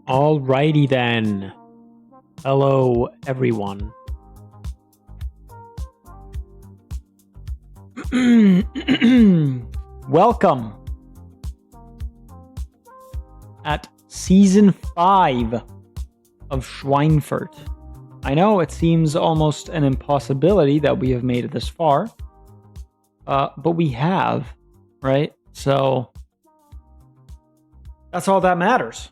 Alrighty then. Hello, everyone. Welcome at Season 5 of Schweinfurt. I know it seems almost an impossibility that we have made it this far, but we have, right? So that's all that matters.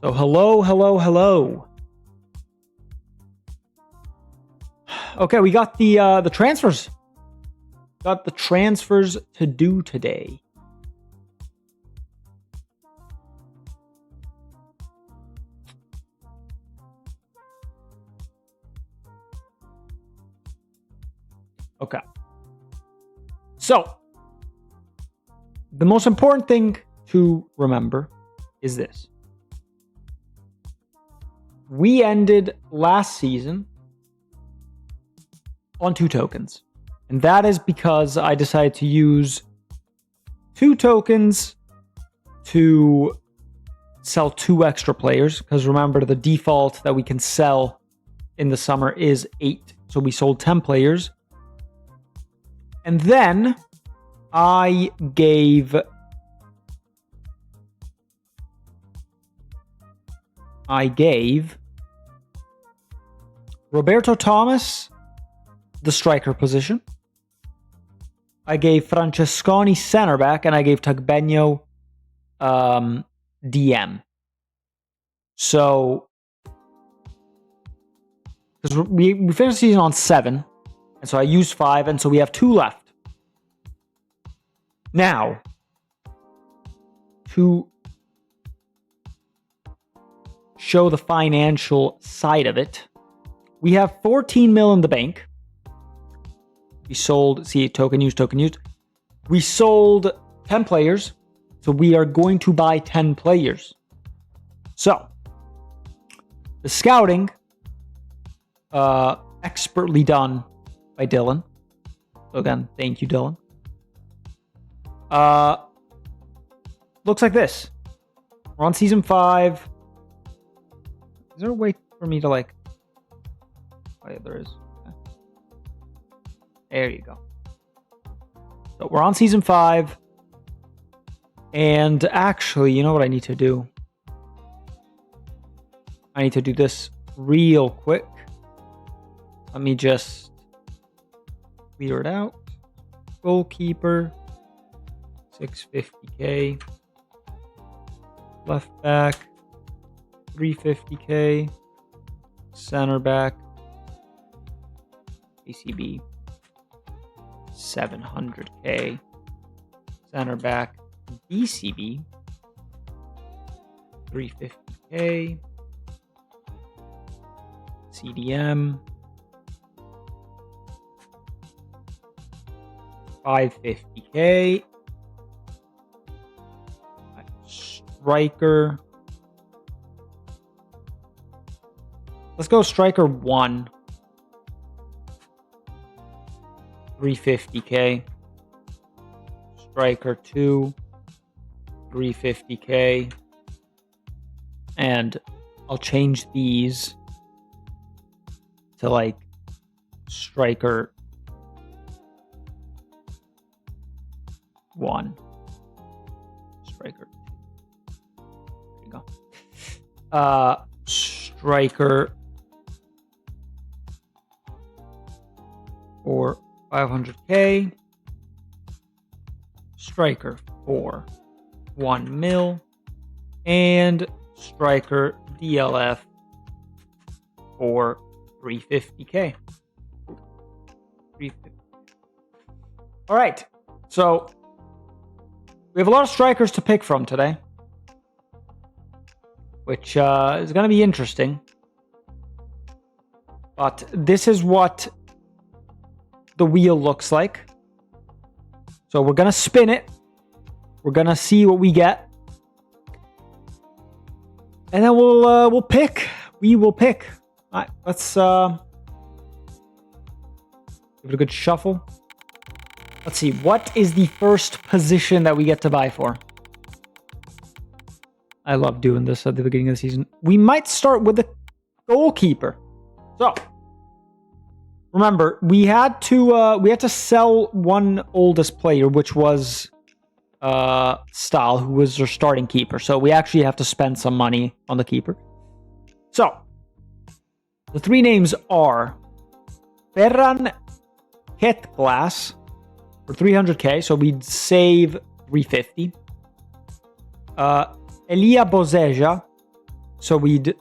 So hello. Okay, we got the transfers. Got the transfers to do today. Okay. So the most important thing to remember is this. We ended last season on 2 tokens. And that is because I decided to use 2 tokens to sell 2 extra players. Because remember, the default that we can sell in the summer is 8. So we sold 10 players. And then I gave Roberto Thomas the striker position. I gave Francesconi center back, and I gave Tagbenio DM. So, because we finished the season on 7, and so I used 5, and so we have 2 left. Now, to show the financial side of it, we have 14 mil in the bank. We sold, see, token used. We sold 10 players, so we are going to buy 10 players. So, the scouting, expertly done by Dylan. So again, thank you, Dylan. Looks like this. We're on season 5. Is there a way for me to like... Oh yeah, there is. Okay. There you go. So we're on season 5. And actually, you know what I need to do? I need to do this real quick. Let me just clear it out. Goalkeeper, 650k. Left back, 350k. Center back, ACB, 700k. Center back, BCB, 350k. CDM, 550k. Striker. Let's go striker 1. 350k. Striker 2. 350k. And I'll change these to like striker 1. Striker 2. There you go. Striker for 500k. Striker for 1 mil. And striker DLF for 350k. 350. All right. So we have a lot of strikers to pick from today, which is going to be interesting. But this is what the wheel looks like. So we're going to spin it. We're going to see what we get. And then we'll pick. We will pick. All right, let's give it a good shuffle. Let's see. What is the first position that we get to buy for? I love doing this at the beginning of the season. We might start with the goalkeeper. So, remember, we had to sell one oldest player, which was Stahl, who was our starting keeper. So we actually have to spend some money on the keeper. So, the 3 names are Ferran Ketglas for 300k, so we'd save 350. Elia Bozeja, so we'd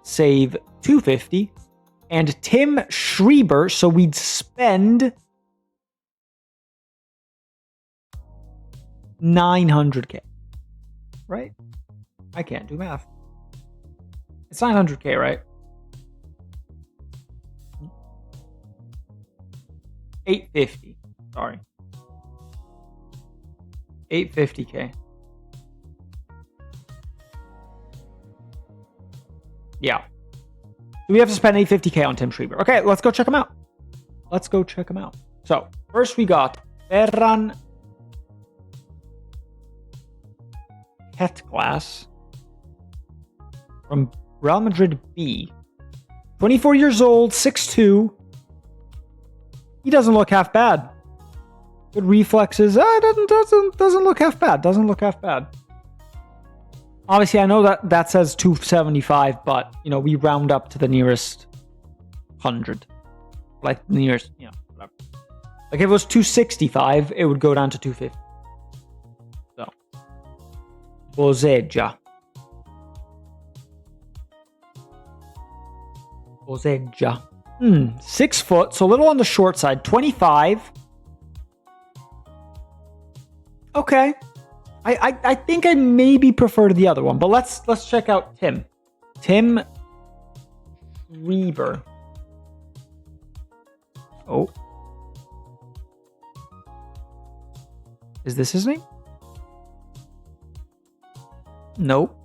save 250. And Tim Schreiber, so we'd spend 900k. Right? I can't do math. It's 900k, right? 850. Sorry. 850k. Yeah. We have to spend 850k on Tim Schreiber. Okay, let's go check him out. Let's go check him out. So, first we got Ferran Hetglass from Real Madrid B. 24 years old, 6'2". He doesn't look half bad. Good reflexes. Doesn't look half bad. Doesn't look half bad. Obviously, I know that says 275, but, you know, we round up to the nearest 100. Like, the nearest, you know, whatever. Like, if it was 265, it would go down to 250. So. Bozeggia. 6 foot, so a little on the short side. 25. Okay. I think I maybe prefer to the other one, but let's check out Tim. Tim Schreiber. Oh. Is this his name? Nope.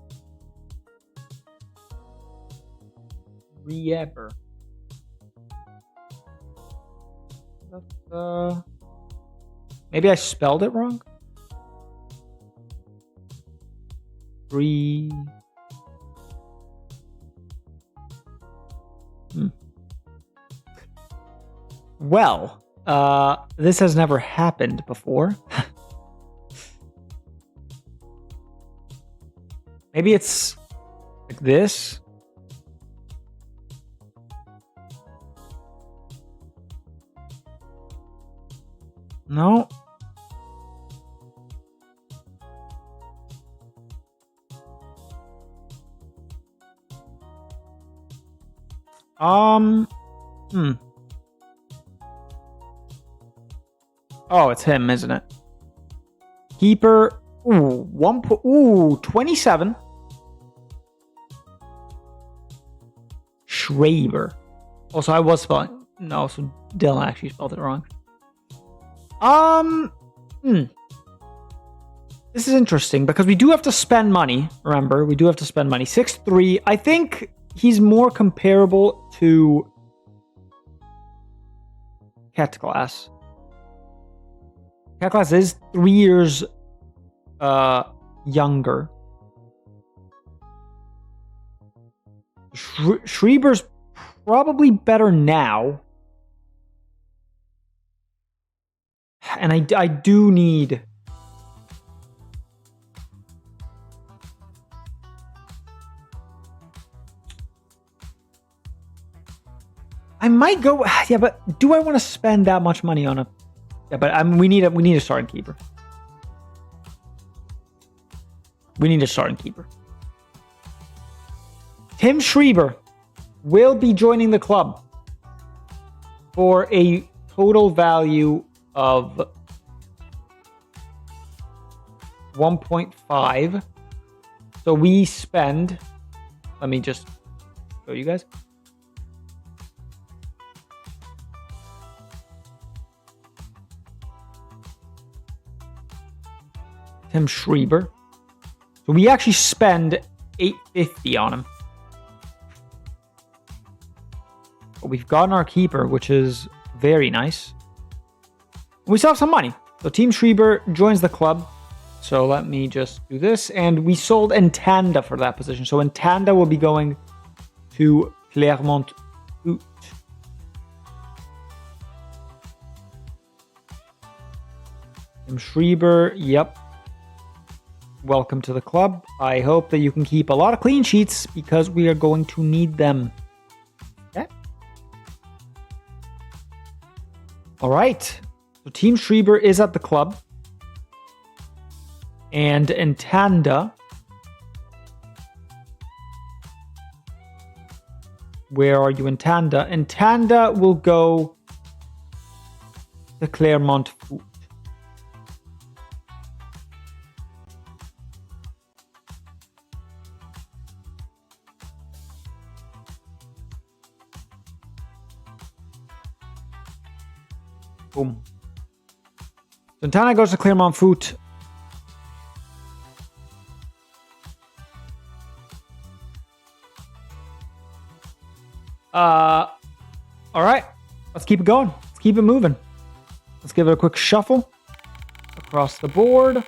Schreiber. Maybe I spelled it wrong? Well, this has never happened before. Maybe it's like this. No. Oh, it's him, isn't it? Keeper. Ooh, 27. Schreiber. Also, I was spelling. No, so Dylan actually spelled it wrong. This is interesting because we do have to spend money. Remember, we do have to spend money. 6'3". I think he's more comparable to Hetglass. Hetglass is 3 years younger. Schreiber's probably better now. And I do need... I might go... Yeah, but do I want to spend that much money on a... Yeah, but we need a starting keeper. We need a starting keeper. Tim Schreiber will be joining the club for a total value of 1.5. So we spend... Let me just show you guys. Tim Schreiber. So we actually spend 850 on him. But we've gotten our keeper, which is very nice. We still have some money. So Tim Schreiber joins the club. So let me just do this. And we sold Entanda for that position. So Entanda will be going to Clermont Foot. Tim Schreiber, yep. Welcome to the club. I hope that you can keep a lot of clean sheets because we are going to need them. Okay. All right. So Tim Schreiber is at the club. And Entanda. Where are you, Entanda? Entanda will go to Clermont Foot. Boom. Santana goes to Clermont Foot. All right. Let's keep it going. Let's keep it moving. Let's give it a quick shuffle across the board.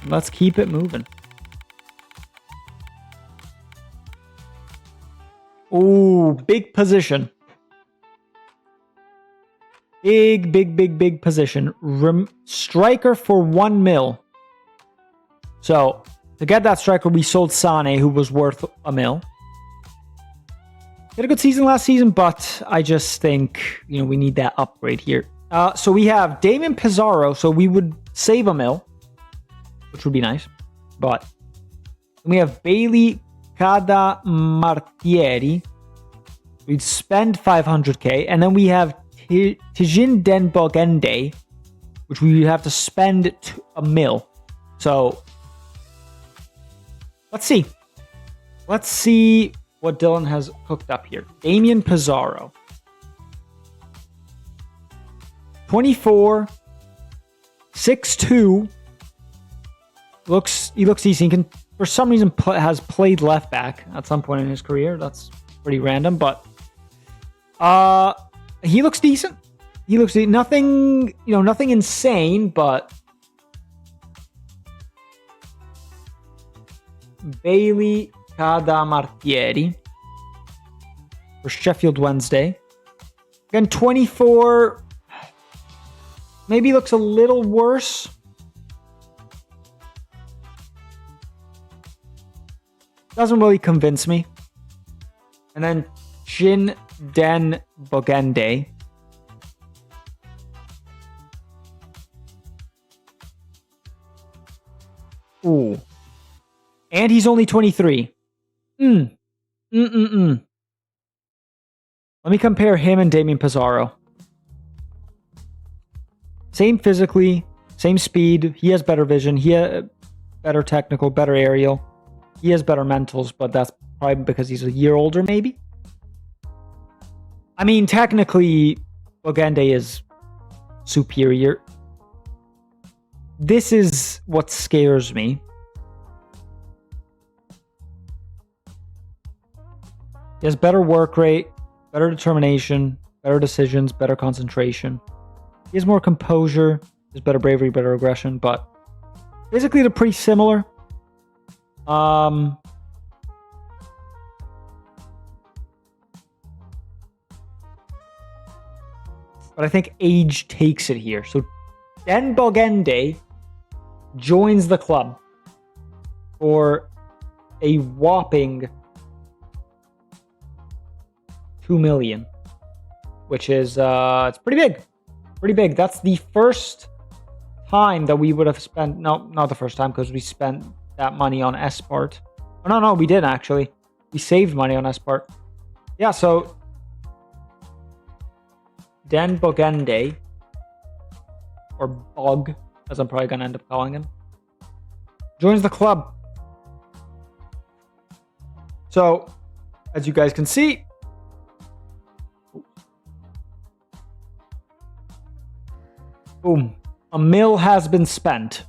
Let's keep it moving. Ooh, big position. Big position. Striker for 1 mil. So, to get that striker, we sold Sane, who was worth $1 million. He had a good season last season, but I just think, we need that upgrade here. So we have Damien Pizarro, so we would save $1 million, which would be nice. But we have Bailey Cadamartieri. We'd spend 500k, and then we have Tijin Den Bogende, which we would have to spend $1 million. So let's see. Let's see what Dylan has cooked up here. Damien Pizarro. 24, 6'2". He looks decent. He can, for some reason, has played left back at some point in his career. That's pretty random, but he looks decent. He looks nothing, nothing insane, but Bailey Cadamartieri for Sheffield Wednesday. Again, 24. Maybe looks a little worse. Doesn't really convince me. And then Jin Den Bogende. Ooh. And he's only 23. Let me compare him and Damien Pizarro. Same physically, same speed. He has better vision. He has better technical, better aerial. He has better mentals, but that's probably because he's a year older, maybe. I mean, technically, Bogende is superior. This is what scares me. He has better work rate, better determination, better decisions, better concentration. He has more composure, he has better bravery, better aggression, but basically they're pretty similar. But I think age takes it here. So Den Bogende joins the club for a whopping $2 million, which is it's pretty big. Pretty big. That's the first time that we would have spent, no, not the first time, because we spent that money on Espart. Oh, no, we didn't actually. We saved money on Espart. Yeah, so Den Bogende, or Bog, as I'm probably going to end up calling him, joins the club. So, as you guys can see, boom, $1 million has been spent.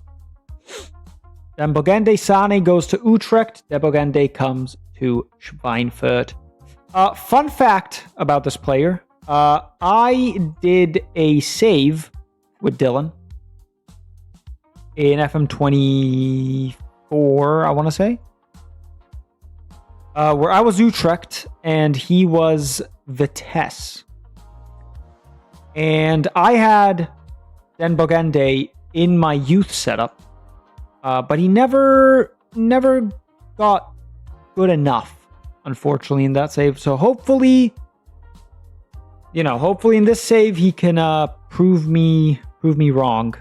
Then Bogende Sane goes to Utrecht. De Bogende comes to Schweinfurt. Fun fact about this player. I did a save with Dylan in FM24, I want to say. Where I was Utrecht and he was Vitesse. And I had Den Bogende in my youth setup, but he never got good enough, unfortunately, in that save. So hopefully, hopefully in this save he can prove me wrong.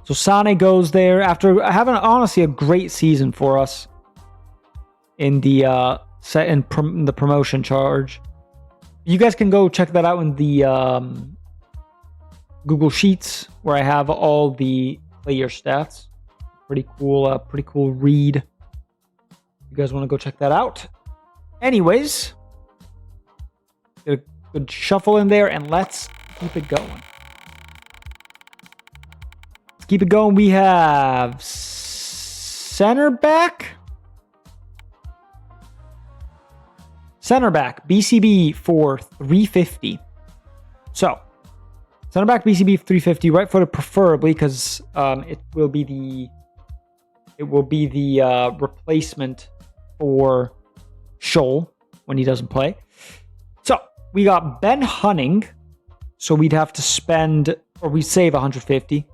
So Sane goes there after having honestly a great season for us in the the promotion charge. You guys can go check that out in the Google Sheets, where I have all the player stats. Pretty cool read. You guys want to go check that out? Anyways, get a good shuffle in there, and let's keep it going. Let's keep it going. We have center back. Center back, BCB for 350. So, center back, BCB 350, right footed preferably, because it will be the replacement for Scholl when he doesn't play. So, we got Ben Hunning, so we'd have to spend, or we'd save 150.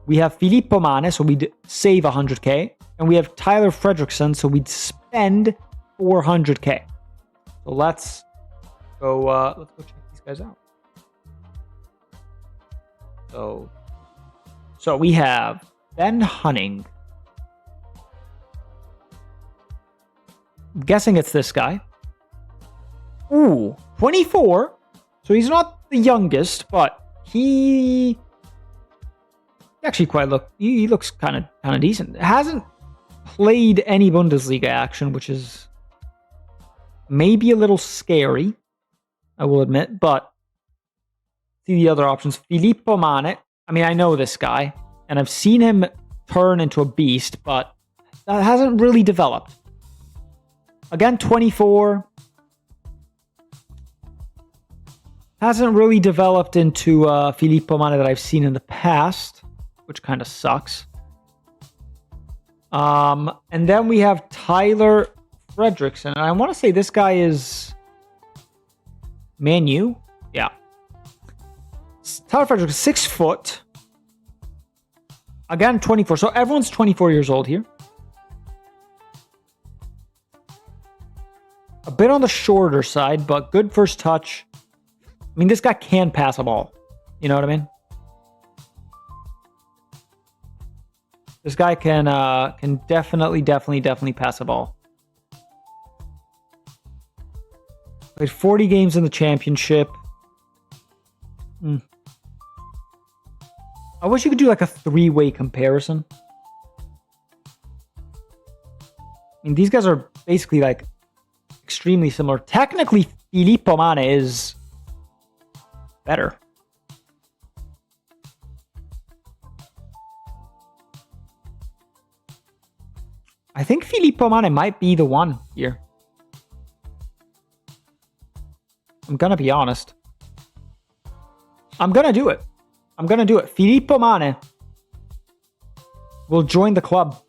We have Filippo Mane, so we'd save 100k. And we have Tyler Fredrickson, so we'd spend 400k. So let's go check these guys out. So we have Ben Hunning. I'm guessing it's this guy. Ooh, 24. So he's not the youngest, but he actually he looks kind of decent. Hasn't played any Bundesliga action, which is maybe a little scary, I will admit, but see the other options. Filippo Mane. I mean, I know this guy, and I've seen him turn into a beast, but that hasn't really developed. Again, 24. Hasn't really developed into Filippo Mane that I've seen in the past, which kind of sucks. And then we have Tyler Fredrickson. And I want to say this guy is Man U. Yeah. Tyler Fredrickson, 6 foot. Again, 24. So everyone's 24 years old here. A bit on the shorter side, but good first touch. I mean, this guy can pass a ball. You know what I mean? This guy can definitely pass a ball. Played 40 games in the championship. I wish you could do like a 3-way comparison. I mean, these guys are basically like extremely similar. Technically, Filippo Mane is better. I think Filippo Mane might be the one here. I'm gonna be honest. I'm gonna do it. Filippo Mane will join the club.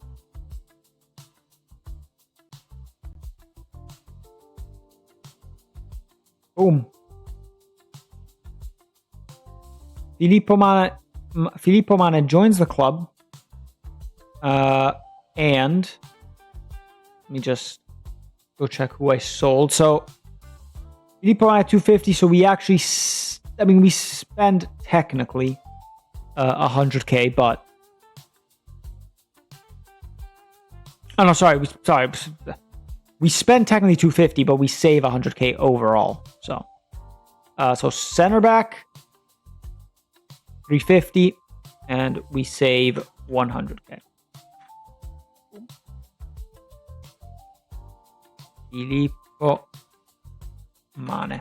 Boom. Filippo Mane joins the club. And let me just go check who I sold. So Filippo Mane 250. So we actually, we spend technically 100k, but we spend technically 250, but we save 100k overall. So center back 350, and we save 100k. Filippo Mane.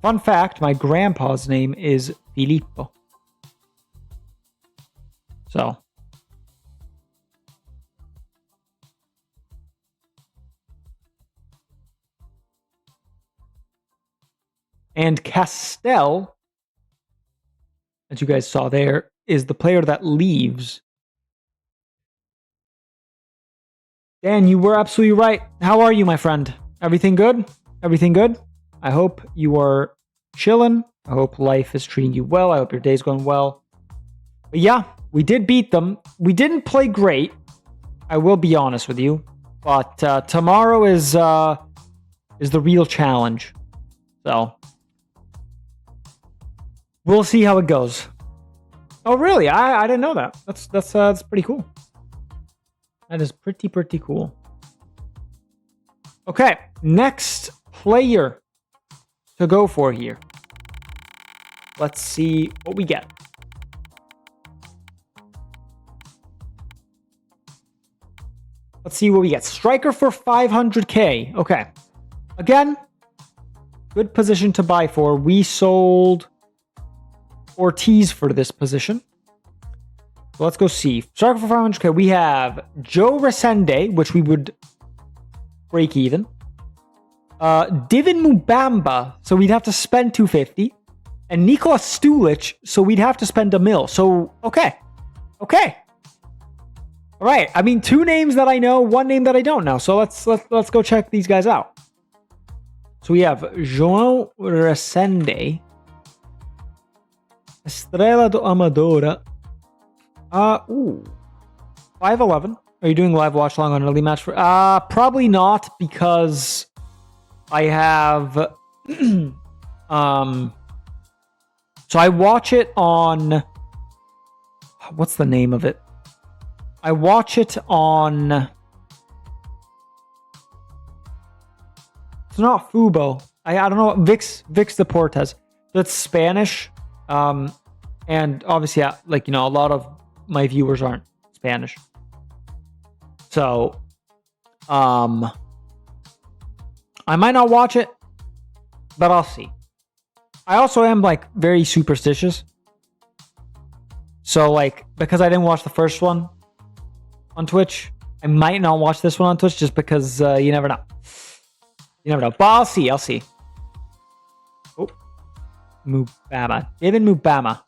Fun fact, my grandpa's name is Filippo. So. And Castell, as you guys saw there, is the player that leaves. Dan, you were absolutely right. How are you, my friend? Everything good? Everything good? I hope you are chilling. I hope life is treating you well. I hope your day's going well. But yeah, we did beat them. We didn't play great. I will be honest with you. But tomorrow is the real challenge. So we'll see how it goes. Oh, really? I didn't know that. That's pretty cool. That is pretty cool. Okay, next player to go for here. Let's see what we get. Let's see what we get. Striker for 500k. Okay. Again, good position to buy for. We sold Ortiz for this position. So let's go see. Striker for 500k. We have Joe Resende, which we would break even. Divin Mubamba, so we'd have to spend 250. And Nikola Stulic, so we'd have to spend $1 million. So, okay. Okay. All right. I mean, 2 names that I know, 1 name that I don't know. So let's go check these guys out. So we have João Resende. Estrela do Amadora. 5'11". Are you doing live watch along on early match for? Probably not, because I have so I watch it on, what's the name of it? I watch it on, it's not Fubo. I don't know, Vix Deportes. That's Spanish. And obviously, like, you know, a lot of my viewers aren't Spanish. So, I might not watch it, but I'll see. I also am, like, very superstitious. So, like, because I didn't watch the first one on Twitch, I might not watch this one on Twitch just because you never know. You never know. But I'll see. Oh. Mubama. David Mubama.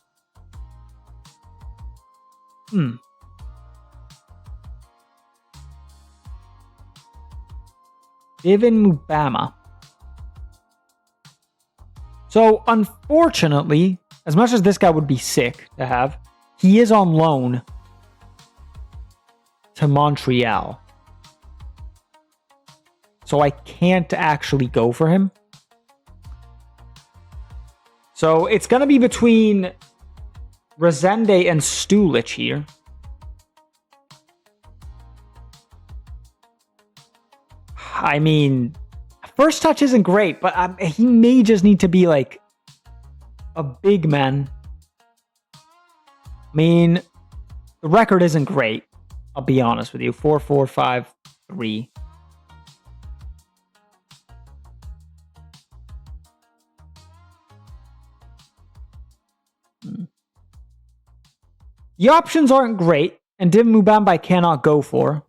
David Mubama. So, unfortunately, as much as this guy would be sick to have, he is on loan to Montreal. So, I can't actually go for him. So, it's going to be between Resende and Stulic here. I mean, first touch isn't great, but he may just need to be like a big man. I mean, the record isn't great. I'll be honest with you. 4-4-5-3. The options aren't great, and Div Mubamba I cannot go for.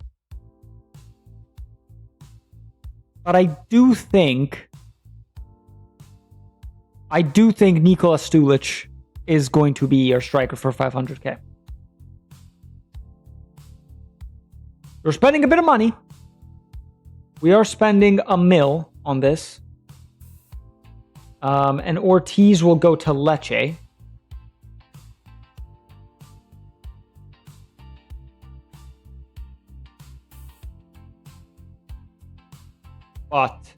But I do think Nikola Stulic is going to be our striker for 500k. We're spending a bit of money. We are spending $1 million on this. And Ortiz will go to Lecce. But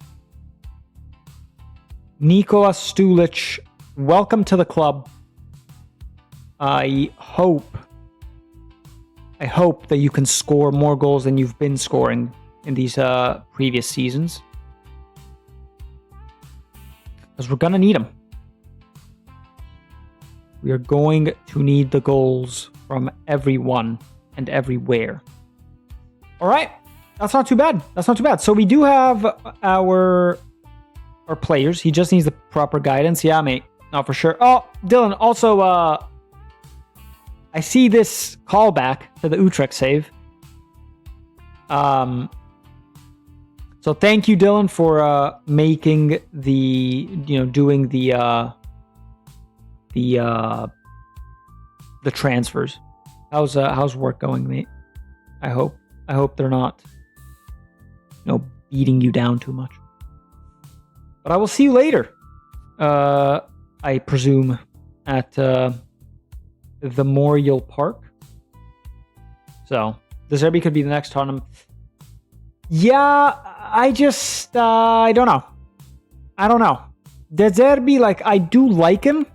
Nikola Stulic, welcome to the club. I hope that you can score more goals than you've been scoring in these previous seasons. Because we're going to need them. We are going to need the goals from everyone and everywhere. All right. That's not too bad. So we do have our players. He just needs the proper guidance. Yeah, mate. Not for sure. Oh, Dylan, also, I see this callback to the Utrecht save. So thank you, Dylan, for making doing the transfers. How's work going, mate? I hope they're not beating you down too much. But I will see you later. I presume at the Memorial Park. So De Zerbi could be the next Tottenham. Yeah, I don't know. De Zerbi, like, I do like him,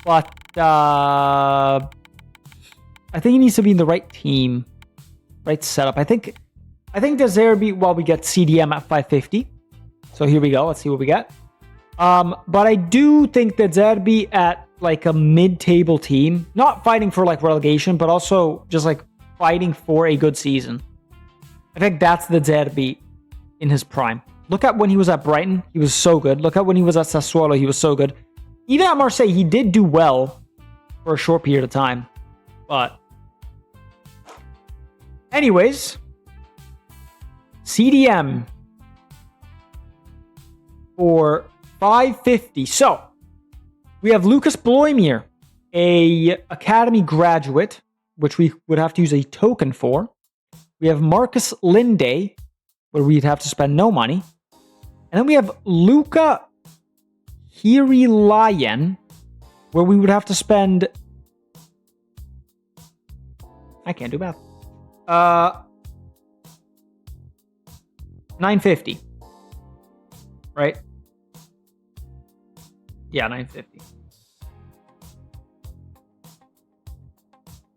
but I think he needs to be in the right team, right setup. I think De Zerbi, well, we get CDM at 550. So here we go. Let's see what we get. But I do think De Zerbi at like a mid-table team, not fighting for like relegation, but also just like fighting for a good season. I think that's De Zerbi in his prime. Look at when he was at Brighton. He was so good. Look at when he was at Sassuolo. He was so good. Even at Marseille, he did do well for a short period of time. But anyways, CDM for 550. So we have Lucas Bloimir, a Academy graduate, which we would have to use a token for. We have Marcus Linde, where we'd have to spend no money. And then we have Luca Hirilayan, where we would have to spend... I can't do math. 950. Right? Yeah, 950.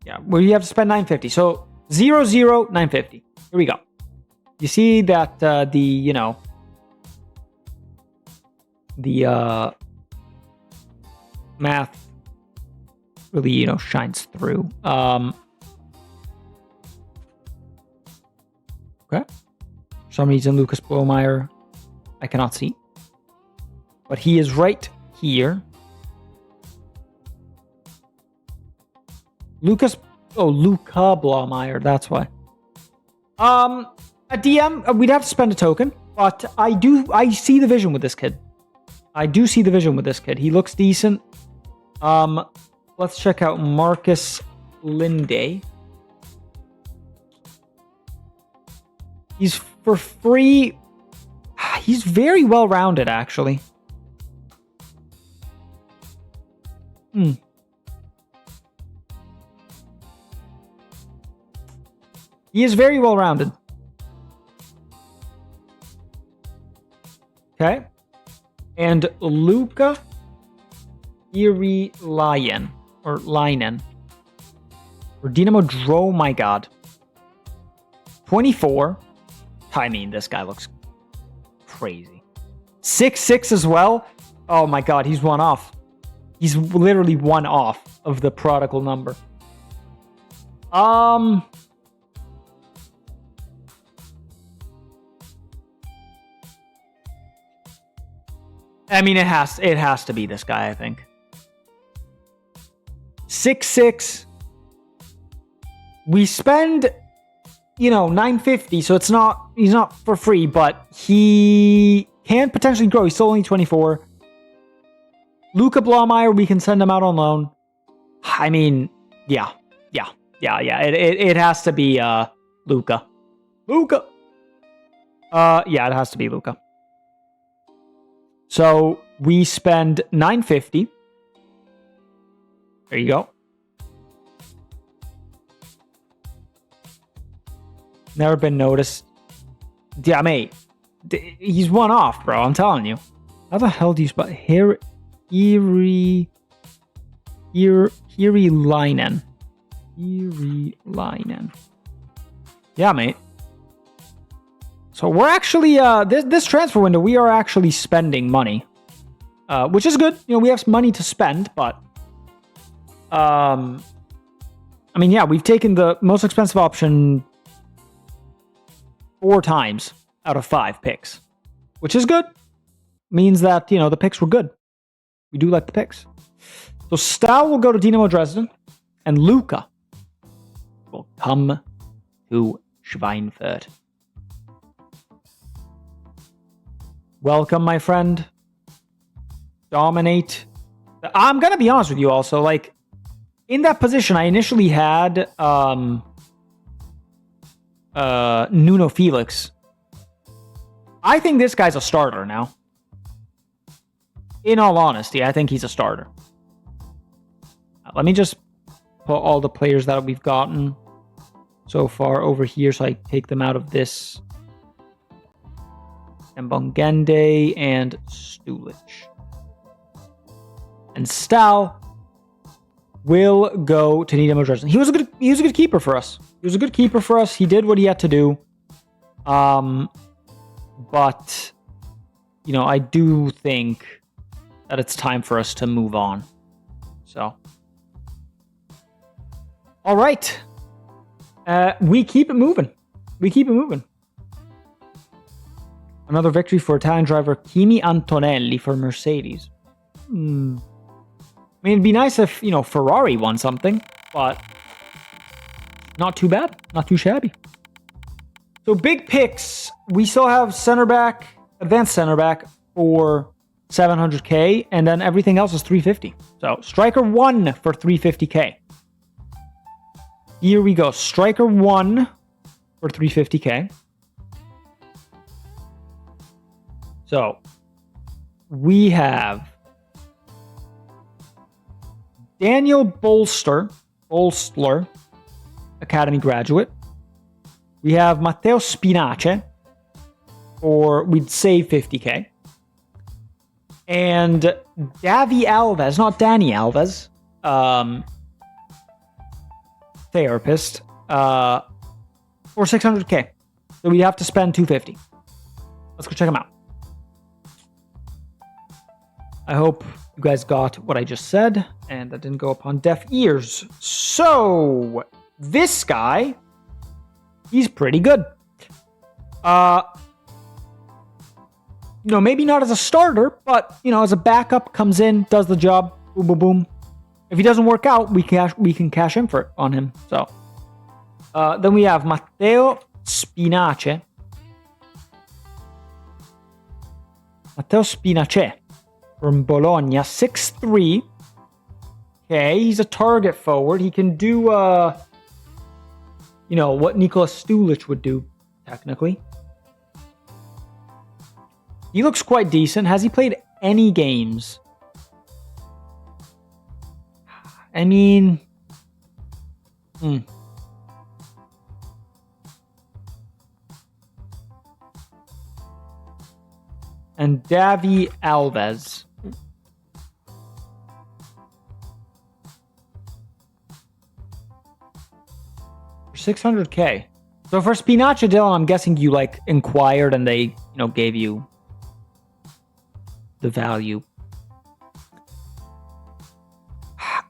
Yeah, well, you have to spend 950. So 0, 0, 950. Here we go. You see that the math really, shines through. Okay. For some reason, Lucas Blomeyer, I cannot see. But he is right here. Luca Blomeyer, that's why. A DM, we'd have to spend a token, but I see the vision with this kid. I do see the vision with this kid. He looks decent. Let's check out Marcus Linde. He's for free. He's very well-rounded, actually. He is very well-rounded. Okay. And Luca Irilayan, or Linen, or Dynamo Dro, my god. 24. I mean, this guy looks crazy. 6'6" as well. Oh my god, he's one off. He's literally one off of the prodigal number. I mean, it has to be this guy, I think. 6'6". We spend, 950, so he's not for free, but he can potentially grow. He's still only 24. Luca Blomeyer, we can send him out on loan. I mean, yeah. It has to be Luca. Yeah, it has to be Luca. So we spend 950. There you go. Never been noticed. Yeah, mate. He's one off, bro. I'm telling you. How the hell do you spell Hirilainen? Hirilainen. Yeah, mate. So we're actually this transfer window, we are actually spending money, which is good. We have money to spend, but I mean, yeah, we've taken the most expensive option 4 times out of 5 picks, which is good. Means that the picks were good. We do like the picks. So Stahl will go to Dynamo Dresden, and Luca will come to Schweinfurt. Welcome, my friend. Dominate. I'm gonna be honest with you also, like, in that position, I initially had Nuno Felix. I think this guy's a starter now. In all honesty, I think he's a starter. Let me just put all the players that we've gotten so far over here, so I take them out of this. And Bongende and Stulich. And Stahl will go to Dynamo Dresden. He was a good keeper for us. He did what he had to do. But I do think that it's time for us to move on. So, all right. We keep it moving. Another victory for Italian driver Kimi Antonelli for Mercedes. I mean, it'd be nice if, Ferrari won something, but Not too bad. Not too shabby. So big picks. We still have center back, advanced center back for 700k, and then everything else is 350. So striker 1 for 350k. Here we go. Striker 1 for 350k. So we have Daniel Bolstler, Academy graduate. We have Matteo Spinace, or we'd say 50k. And Davi Alves, not Danny Alves, therapist, for 600k. So we'd have to spend 250. Let's go check them out. I hope you guys got what I just said, and that didn't go upon deaf ears. So, this guy, he's pretty good. Maybe not as a starter, but, as a backup, comes in, does the job, boom, boom, boom. If he doesn't work out, we can cash in for it on him. So, then we have Matteo Spinace. From Bologna, 6'3". Okay, he's a target forward. He can do, what Nikola Stulic would do, technically. He looks quite decent. Has he played any games? I mean... And Davi Alves. 600k. So for Spinace, Dylan, I'm guessing you inquired and they, gave you the value.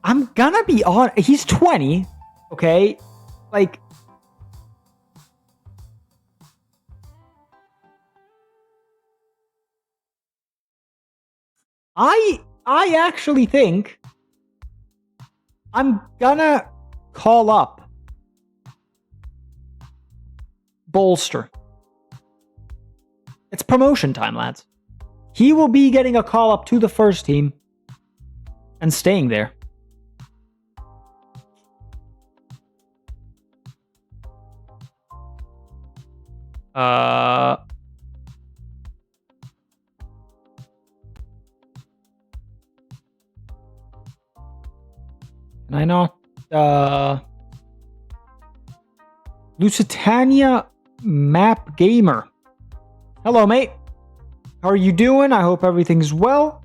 I'm gonna be on. He's 20. Okay, I actually think I'm gonna call up Bolster. It's promotion time, lads. He will be getting a call up to the first team and staying there. Can I not? Lusitania Map Gamer. Hello, mate. How are you doing? I hope everything's well.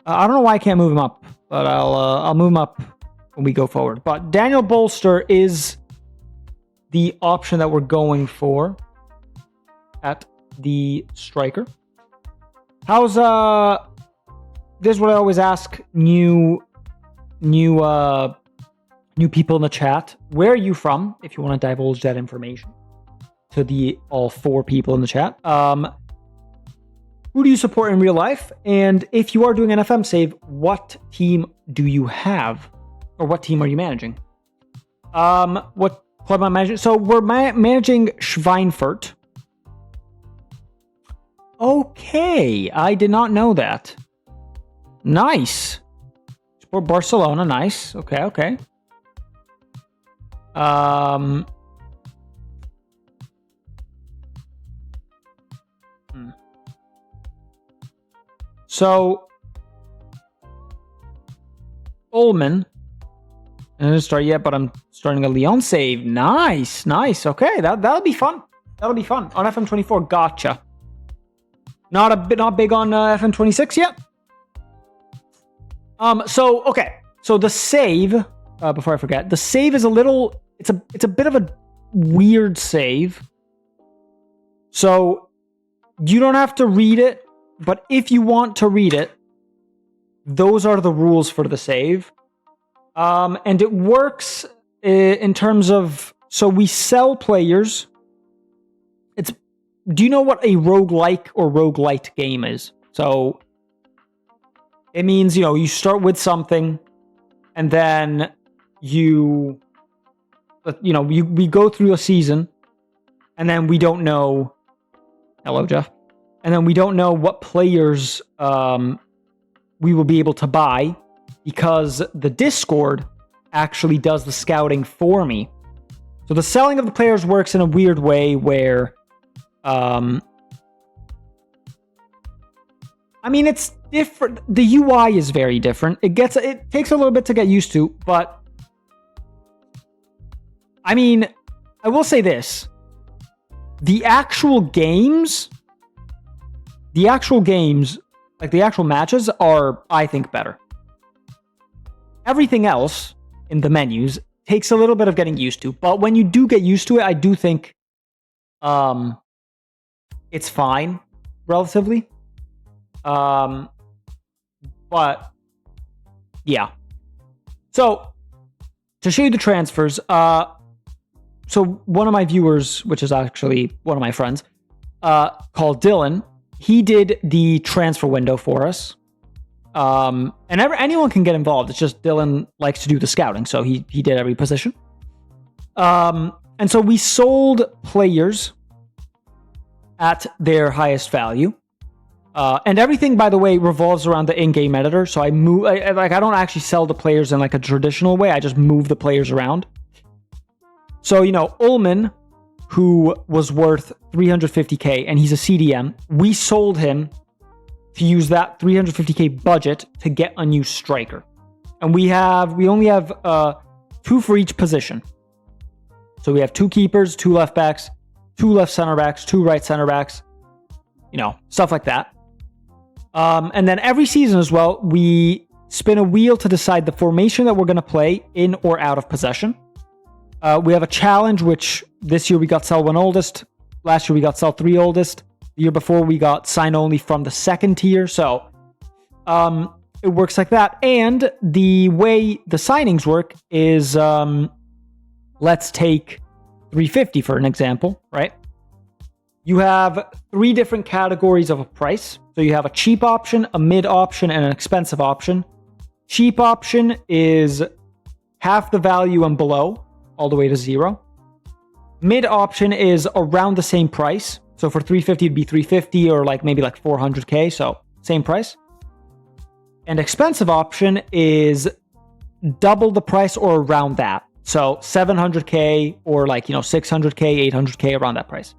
I don't know why I can't move him up, but I'll move him up when we go forward. But Daniel Bolster is the option that we're going for at the striker. How's this is what I always ask new people in the chat. Where are you from? If you want to divulge that information to all 4 people in the chat. Who do you support in real life? And if you are doing an FM save, what team do you have? Or what team are you managing? What club am I managing? So we're managing Schweinfurt. Okay, I did not know that. Nice. Support Barcelona, nice. Okay. So Ullman. I didn't start yet, but I'm starting a Lyon save. Nice. Okay, that'll be fun. On FM24, gotcha. Not big on FM26 yet. So the save. Before I forget, the save is it's a bit of a weird save. So you don't have to read it, but if you want to read it, those are the rules for the save. And it works in terms of, so we sell players. Do you know what a roguelike or roguelite game is? So it means, you start with something and then you you know, we go through a season, and then we don't know. Hello, Jeff. And then we don't know what players we will be able to buy, because the Discord actually does the scouting for me. So the selling of the players works in a weird way where, I mean, it's different. The UI is very different. It takes a little bit to get used to, but I mean, I will say this. The actual games, like the actual matches are, I think, better. Everything else in the menus takes a little bit of getting used to, but when you do get used to it, I do think it's fine, relatively. But yeah. So to show you the transfers, so one of my viewers, which is actually one of my friends, called Dylan, he did the transfer window for us. And anyone can get involved. It's just Dylan likes to do the scouting, so he did every position. And so we sold players at their highest value. And everything, by the way, revolves around the in-game editor. So I don't actually sell the players in like a traditional way. I just move the players around. So, you know, Ullman, who was worth 350k, and he's a CDM, we sold him to use that 350k budget to get a new striker. And we only have 2 for each position. So we have 2 keepers, 2 left backs, 2 left center backs, 2 right center backs, you know, stuff like that. And then every season as well, we spin a wheel to decide the formation that we're going to play in or out of possession. We have a challenge, which this year we got sell 1 oldest. Last year we got sell 3 oldest. The year before we got sign only from the 2nd tier. So it works like that. And the way the signings work is, let's take 350 for an example, right? You have 3 different categories of a price. So you have a cheap option, a mid option, and an expensive option. Cheap option is half the value and below, all the way to 0. Mid option is around the same price. So for 350, it'd be 350 or like maybe like 400k. So same price. And expensive option is double the price or around that. So 700k or like, you know, 600k, 800k, around that price.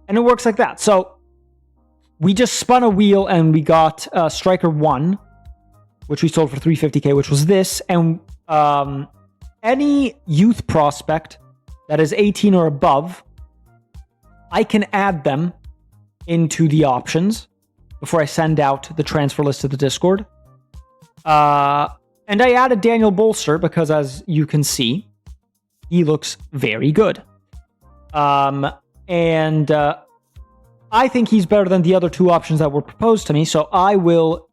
And it works like that. So we just spun a wheel and we got Striker 1, which we sold for 350k, which was this. And any youth prospect that is 18 or above, I can add them into the options before I send out the transfer list to the Discord. And I added Daniel Bolster because, as you can see, he looks very good. And I think he's better than the other 2 options that were proposed to me, so I will...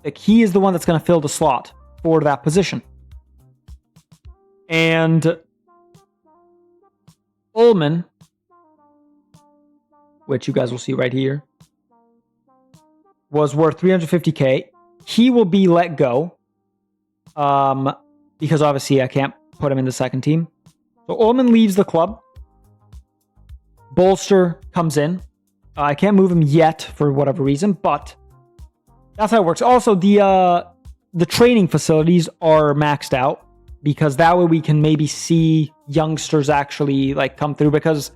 Like, he is the one that's going to fill the slot for that position. And Ullman, which you guys will see right here, was worth 350k. He will be let go because obviously I can't put him in the 2nd team. So Ullman leaves the club. Bolster comes in. I can't move him yet for whatever reason, but that's how it works. Also, the training facilities are maxed out, because that way we can maybe see youngsters actually like come through, because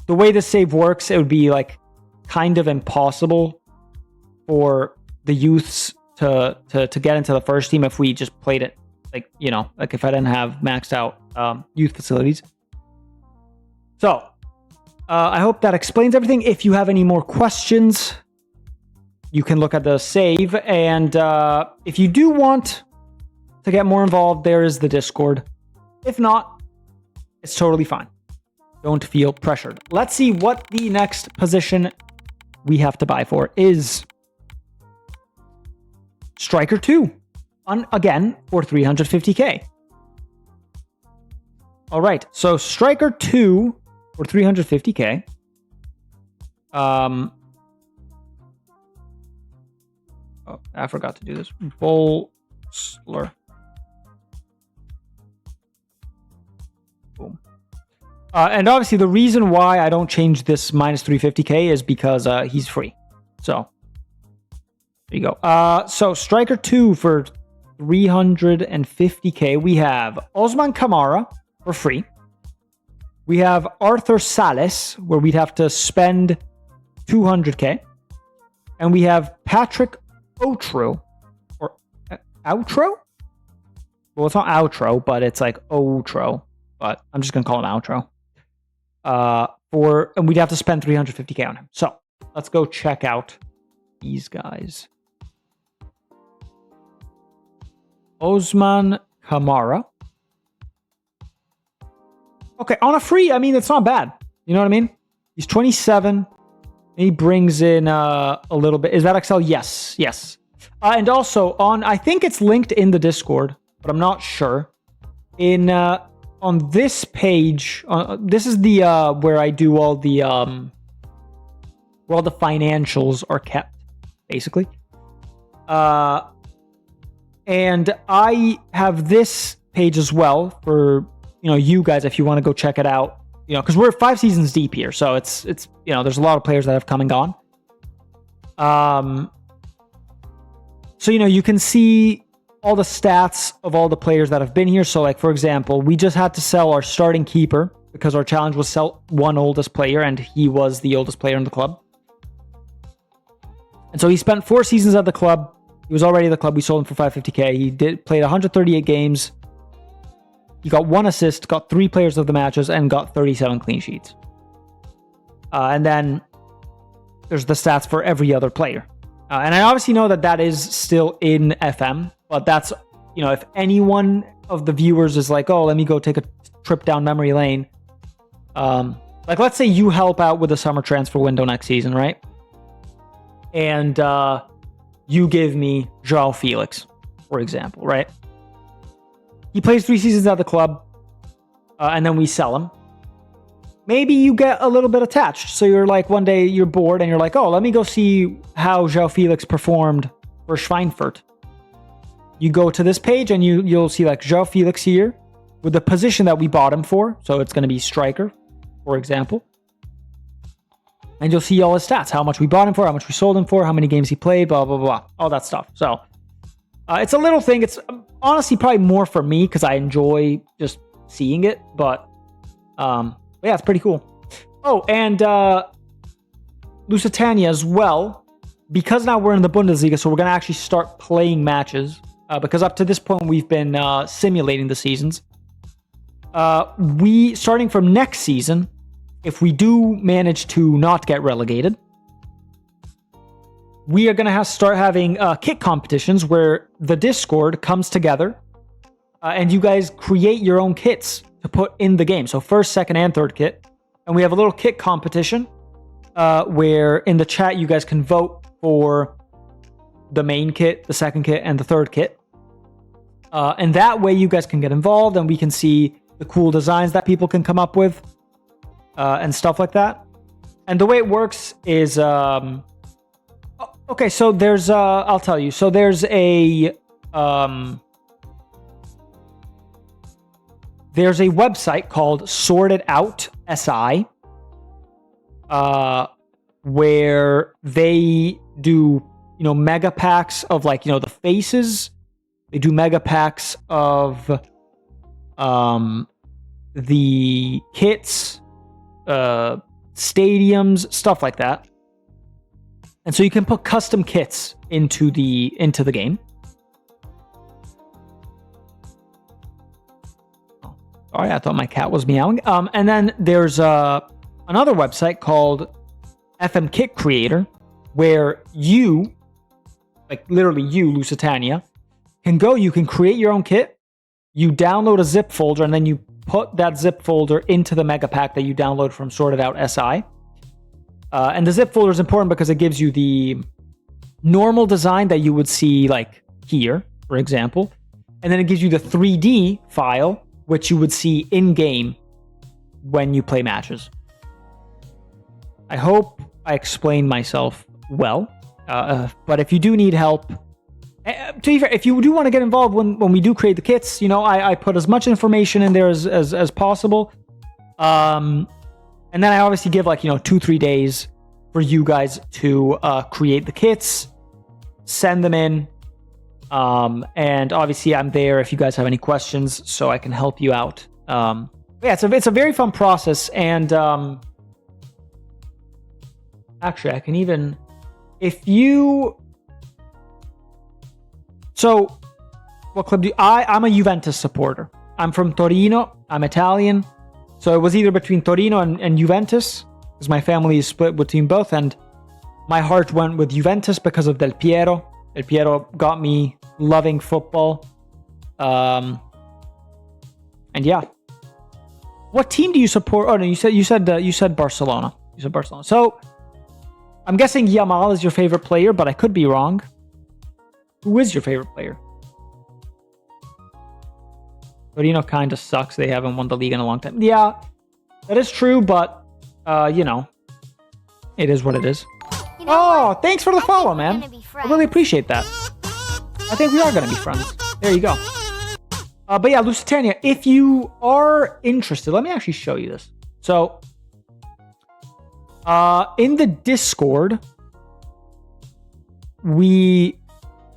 the way the save works, it would be like kind of impossible for the youths to get into the first team if we just played it like, you know, like if I didn't have maxed out youth facilities. So I hope that explains everything. If you have any more questions, you can look at the save. And if you do want to get more involved, there is the Discord. If not, it's totally fine. Don't feel pressured. Let's see what the next position we have to buy for is. Striker 2. Again, for 350k. All right, so Striker 2 for 350k. Oh, I forgot to do this. Bolster. Boom. And obviously, the reason why I don't change this minus 350k is because he's free. So, there you go. So, Striker 2 for 350k. We have Osman Kamara for free. We have Arthur Salas, where we'd have to spend 200k. And we have Patrick Outro. Or Outro? Well, it's not Outro, but it's like Outro. But I'm just going to call him Outro. And we'd have to spend 350k on him. So, let's go check out these guys. Osman Kamara. Okay, on a free, I mean, it's not bad. You know what I mean? He's 27. He brings in a little bit. Is that XL? Yes, yes. And also, I think it's linked in the Discord, but I'm not sure. On this page, this is the where I do all the where all the financials are kept, basically. And I have this page as well for you guys if you want to go check it out. Because we're 5 seasons deep here, so it's there's a lot of players that have come and gone. So you can see all the stats of all the players that have been here. So, like, for example, we just had to sell our starting keeper because our challenge was sell one oldest player, and he was the oldest player in the club. And so he spent 4 seasons at the club. He was already at the club. We sold him for 550k. He played 138 games. He got 1 assist, got 3 players of the matches, and got 37 clean sheets. And then there's the stats for every other player. And I obviously know that is still in FM, but that's, if anyone of the viewers is like, oh, let me go take a trip down memory lane. Like, let's say you help out with the summer transfer window next season, right? And you give me João Felix, for example, right? He plays 3 seasons at the club, and then we sell him. Maybe you get a little bit attached. So you're like, one day you're bored, and you're like, oh, let me go see how João Felix performed for Schweinfurt. You go to this page, and you'll see like João Felix here with the position that we bought him for. So it's going to be striker, for example. And you'll see all his stats, how much we bought him for, how much we sold him for, how many games he played, blah, blah, blah, all that stuff. So it's a little thing. It's honestly probably more for me because I enjoy just seeing it. But yeah, it's pretty cool. Oh, and Lusitania as well, because now we're in the Bundesliga, so we're going to actually start playing matches. Because up to this point, we've been simulating the seasons. Starting from next season, if we do manage to not get relegated, we are going to start having kit competitions where the Discord comes together and you guys create your own kits to put in the game. So first, second, and third kit. And we have a little kit competition where in the chat you guys can vote for the main kit, the second kit, and the third kit. And that way you guys can get involved and we can see the cool designs that people can come up with. And stuff like that. And the way it works is, okay, so there's, I'll tell you. So there's a website called Sorted Out SI, where they do, mega packs of like, the faces. They do mega packs of, the kits, stadiums, stuff like that. And so you can put custom kits into the game. Oh, sorry, I thought my cat was meowing. And then there's another website called FM Kit Creator, where you, like literally you, Lusitania, you can create your own kit. You download a zip folder, and then you put that zip folder into the mega pack that you download from Sorted Out SI. And the zip folder is important because it gives you the normal design that you would see like here, for example. And then it gives you the 3D file, which you would see in-game when you play matches. I hope I explained myself well. But if you do need help, To be fair, if you do want to get involved when we do create the kits, I put as much information in there as possible. And then I obviously give 2-3 days for you guys to create the kits, send them in. And obviously I'm there if you guys have any questions, so I can help you out. It's a very fun process. And actually, I can even, so what club do I'm a Juventus supporter. I'm from Torino. I'm Italian. So it was either between Torino and Juventus, because my family is split between both, and my heart went with Juventus because of Del Piero. Del Piero got me loving football. And yeah. What team do you support? Oh no, you said Barcelona. You said Barcelona. So I'm guessing Yamal is your favorite player, but I could be wrong. Who is your favorite player? Torino kind of sucks. They haven't won the league in a long time. Yeah, that is true, but, it is what it is. Thanks for the follow, man. I really appreciate that. I think we are going to be friends. There you go. But yeah, Lusitania, if you are interested, let me actually show you this. So, in the Discord, we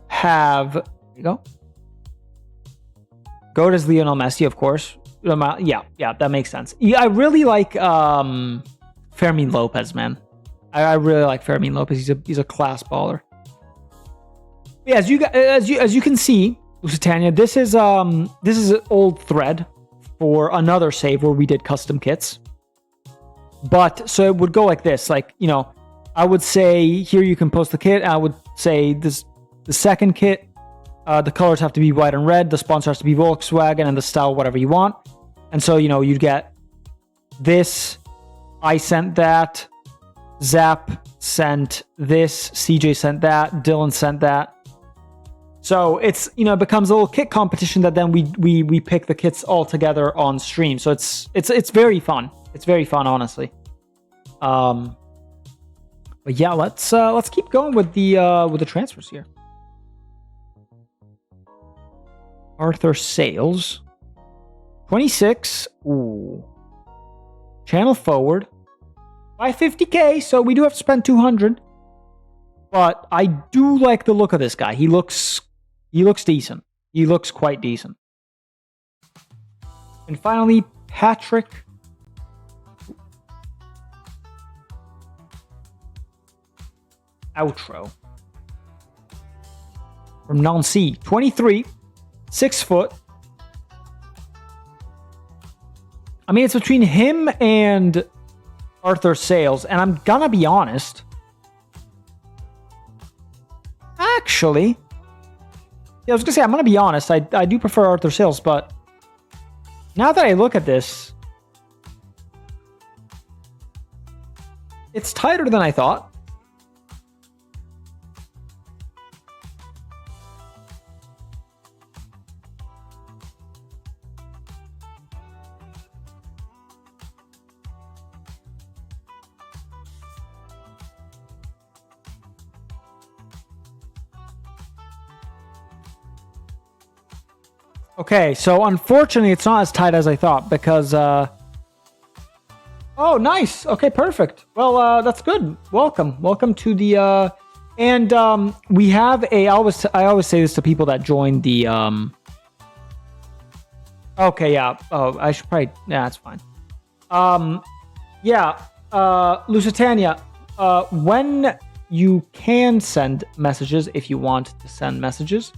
have, there you go. Goat is Lionel Messi, of course. Yeah, that makes sense. Yeah, I really like Fermin Lopez, man. I really like Fermin Lopez. He's a class baller. Yeah, as you can see, Lusitania, this is an old thread for another save where we did custom kits. But so it would go like this, I would say here you can post the kit. I would say the second kit. The colors have to be white and red. The sponsor has to be Volkswagen, and the style, whatever you want. And so, you'd get this. I sent that. Zap sent this. CJ sent that. Dylan sent that. So it's, it becomes a little kit competition that then we pick the kits all together on stream. So it's very fun. It's very fun, honestly. But yeah, let's keep going with the transfers here. Arthur Sales, 26. Ooh. Channel forward, 550k. So we do have to spend 200. But I do like the look of this guy. He looks decent. He looks quite decent. And finally, Patrick. Outro. From Nancy, 23. 6 foot. I mean, it's between him and Arthur Sales, and I'm gonna be honest. Actually, I was gonna say, I'm gonna be honest. I do prefer Arthur Sales, but now that I look at this, it's tighter than I thought. Okay, so unfortunately, it's not as tight as I thought because, oh, nice. Okay, perfect. Well, that's good. Welcome to the, and we have I always say this to people that join the, okay, yeah. Oh, I should probably, yeah, that's fine. Yeah, Lusitania, when you can send messages, if you want to send messages,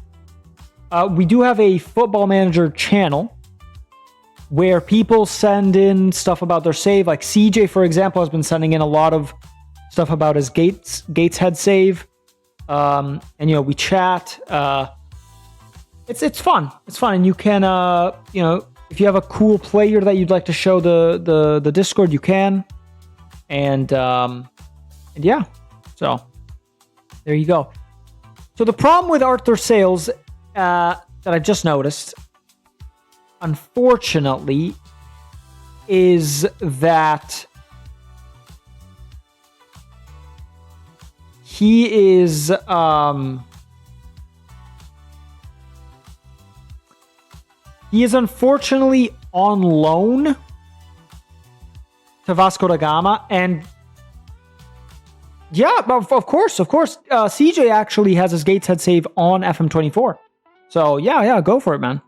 we do have a Football Manager channel where people send in stuff about their save. Like CJ, for example, has been sending in a lot of stuff about his Gateshead save. And we chat. It's fun. It's fun, and you can if you have a cool player that you'd like to show the Discord, you can. And yeah, so there you go. So the problem with Arthur Sales that I just noticed, unfortunately, is that he is He is unfortunately on loan to Vasco da Gama, and yeah, of course. CJ actually has his Gateshead save on FM24. So yeah, go for it, man.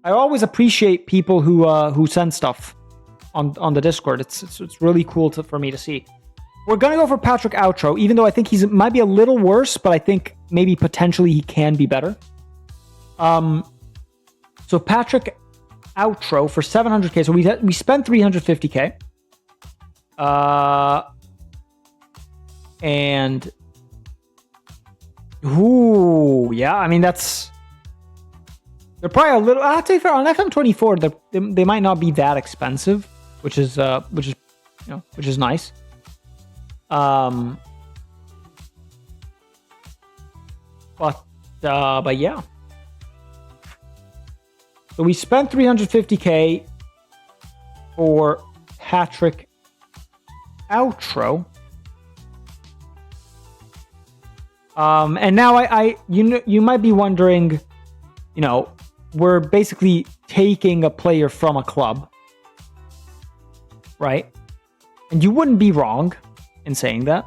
I always appreciate people who send stuff on the Discord. It's really cool for me to see. We're gonna go for Patrick Outro, even though I think might be a little worse, but I think maybe potentially he can be better. So Patrick Outro for 700k. So we spent 350k. And ooh, yeah, I mean they're probably a little. I'll say fair on FM24, they might not be that expensive, which is nice. But yeah. So we spent 350k for Patrick Outro. And now you might be wondering, we're basically taking a player from a club, right? And you wouldn't be wrong in saying that.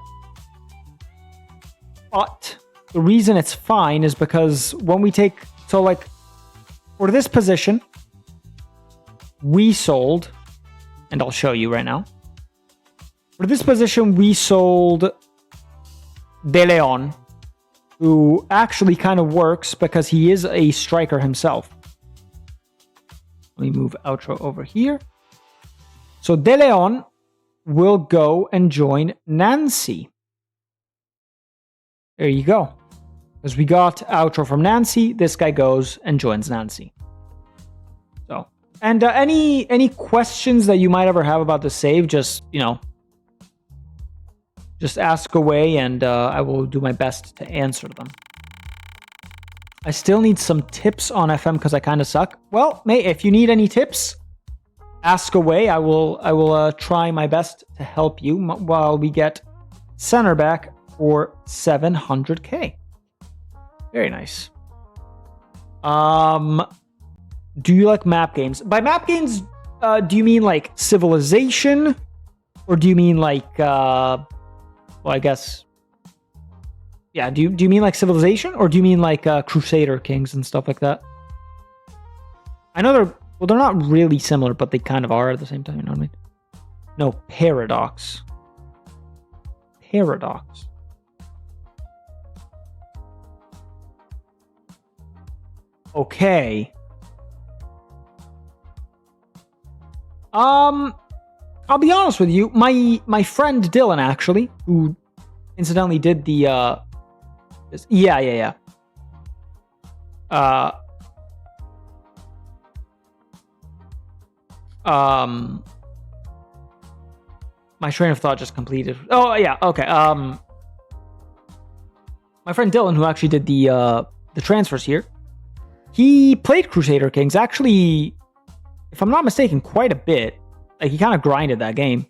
But the reason it's fine is because when we take, so like for this position, we sold, and I'll show you right now. For this position, we sold De Leon, who actually kind of works because he is a striker himself. Let me move Outro over here. So De Leon will go and join Nancy. There you go. Because we got Outro from Nancy, this guy goes and joins Nancy. So, and any questions that you might ever have about the save, just ask away, and I will do my best to answer them. I still need some tips on FM because I kind of suck. Well, mate, if you need any tips, ask away. I will try my best to help you while we get center back for 700k. Very nice. Do you like map games? By map games, do you mean like Civilization, or do you mean like well, I guess, yeah. Do you mean like Civilization, or do you mean like Crusader Kings and stuff like that? I know they're not really similar, but they kind of are at the same time. You know what I mean? No, Paradox. Okay. I'll be honest with you. My friend Dylan, actually, who incidentally did the yeah. My train of thought just completed. Oh yeah, okay. My friend Dylan, who actually did the transfers here, he played Crusader Kings, actually, if I'm not mistaken, quite a bit. Like, he kind of grinded that game.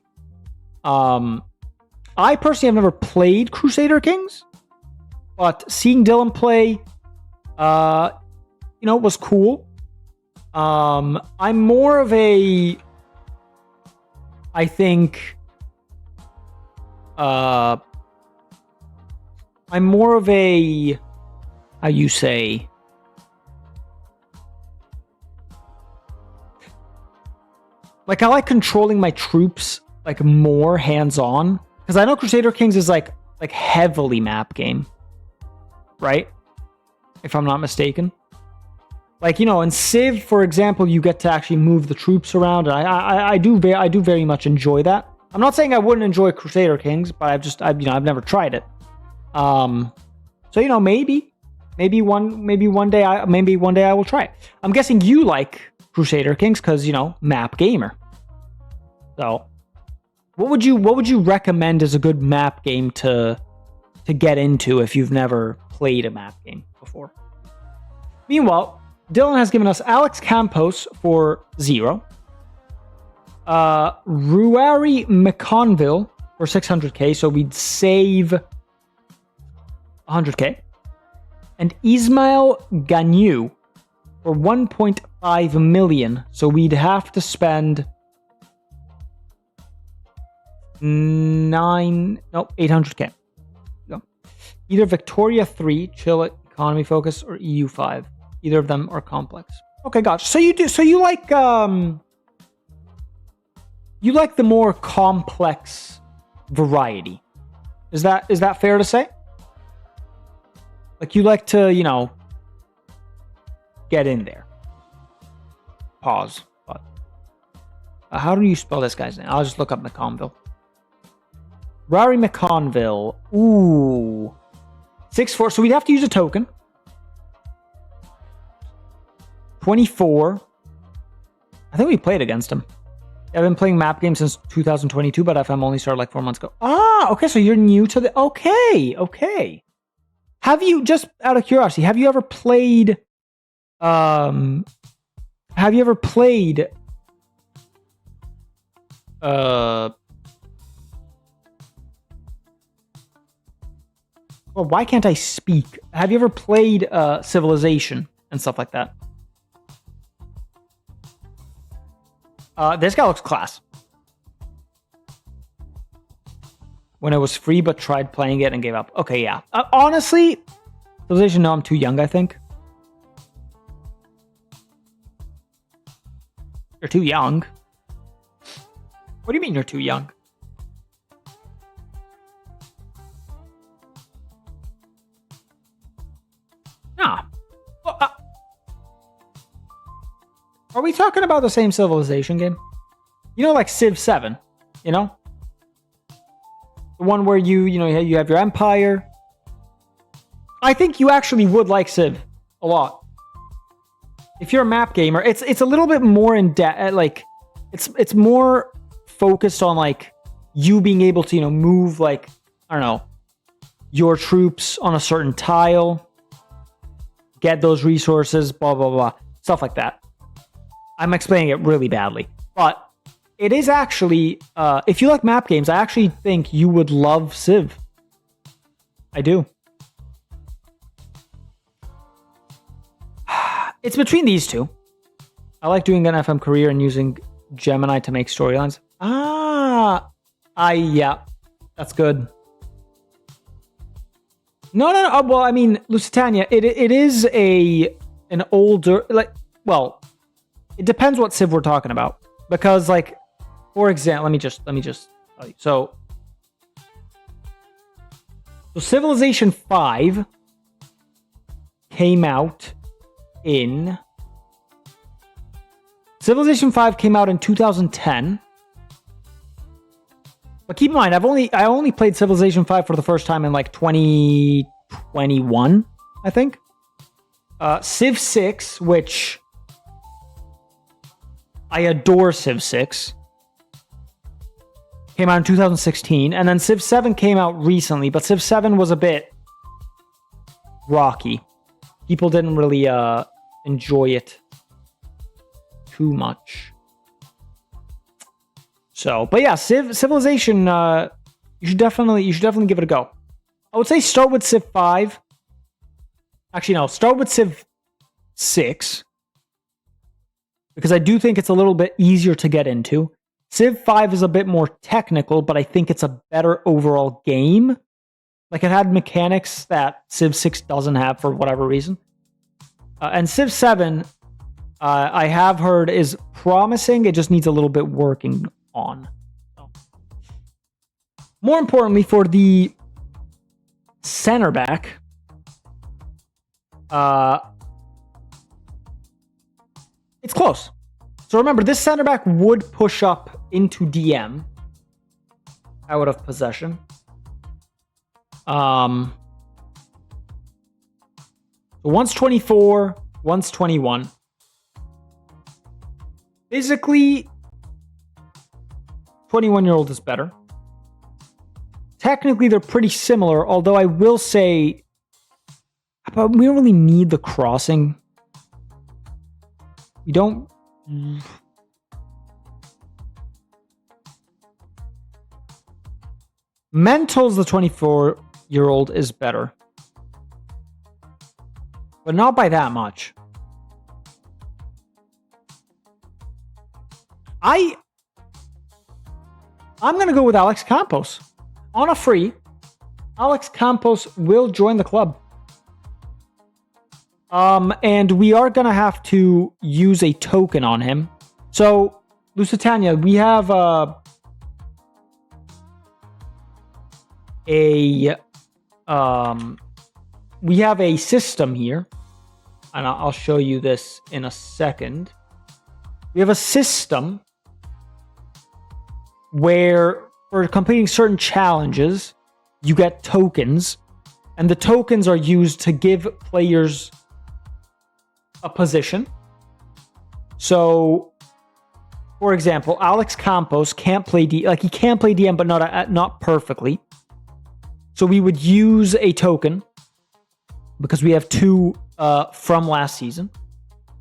I personally have never played Crusader Kings, but seeing Dylan play, was cool. I'm more of a, I think, I'm more of a, how you say, like, I like controlling my troops, like, more hands-on. Because I know Crusader Kings is, like heavily map game. Right? If I'm not mistaken. Like, in Civ, for example, you get to actually move the troops around. And I do very much enjoy that. I'm not saying I wouldn't enjoy Crusader Kings, but I've never tried it. So, maybe one day I will try it. I'm guessing you like Crusader Kings because, map gamer. So, what would you recommend as a good map game to get into if you've never played a map game before? Meanwhile, Dylan has given us Alex Campos for 0. Ruari McConville for 600k, so we'd save 100k. And Ismail Ganyu for 1.5 million. So we'd have to spend 800k. Go. Either Victoria 3, chill economy focus, or EU 5. Either of them are complex. Okay, gotcha. So you like the more complex variety. Is that fair to say? Like you like to, get in there. Pause. But how do you spell this guy's name? I'll just look up McConville. Rari McConville. Ooh. 6-4. So we'd have to use a token. 24. I think we played against him. I've been playing map games since 2022, but FM only started like 4 months ago. Ah, okay. So you're new to the... Okay. Have you, just out of curiosity, have you ever played... Well, why can't I speak? Have you ever played Civilization and stuff like that? This guy looks class. When it was free, but tried playing it and gave up. Okay, yeah. Honestly, Civilization, no, I'm too young, I think. You're too young. What do you mean you're too young? Nah. Well, are we talking about the same Civilization game? Like Civ 7, The one where you have your empire. I think you actually would like Civ a lot. If you're a map gamer, it's a little bit more in depth. Like, it's more focused on like you being able to move like I don't know your troops on a certain tile, get those resources, blah blah blah, stuff like that. I'm explaining it really badly, but it is actually if you like map games, I actually think you would love Civ. I do. It's between these two. I like doing an FM career and using Gemini to make storylines. Yeah, that's good. No. Well, I mean, Lusitania, it is an older, like, well, it depends what Civ we're talking about. Because, like, for example, let me just tell you. So Civilization 5 came out in 2010. But keep in mind, I only played Civilization 5 for the first time in like 2021, I think. Civ 6, which I adore Civ 6, came out in 2016, and then Civ 7 came out recently, but Civ 7 was a bit rocky. People didn't really enjoy it too much. So, but yeah, Civilization, you should definitely give it a go. I would say start with Civ 5. Actually, no, start with Civ 6. Because I do think it's a little bit easier to get into. Civ 5 is a bit more technical, but I think it's a better overall game. Like, it had mechanics that Civ 6 doesn't have for whatever reason. And Civ 7, I have heard, is promising. It just needs a little bit working on. So. More importantly, for the center back, it's close. So remember, this center back would push up into DM out of possession. One's 24, one's 21. Physically, 21-year-old is better. Technically, they're pretty similar, although I will say, but we don't really need the crossing. We don't. Mental's the 24-year-old is better. But not by that much. I'm going to go with Alex Campos. On a free, Alex Campos will join the club. And we are going to have to use a token on him. So, Lusitania, we have a system here, and I'll show you this in a second. We have a system where for completing certain challenges, you get tokens, and the tokens are used to give players a position. So, for example, Alex Campos can't play he can play DM, but not perfectly. So we would use a token because we have 2 from last season.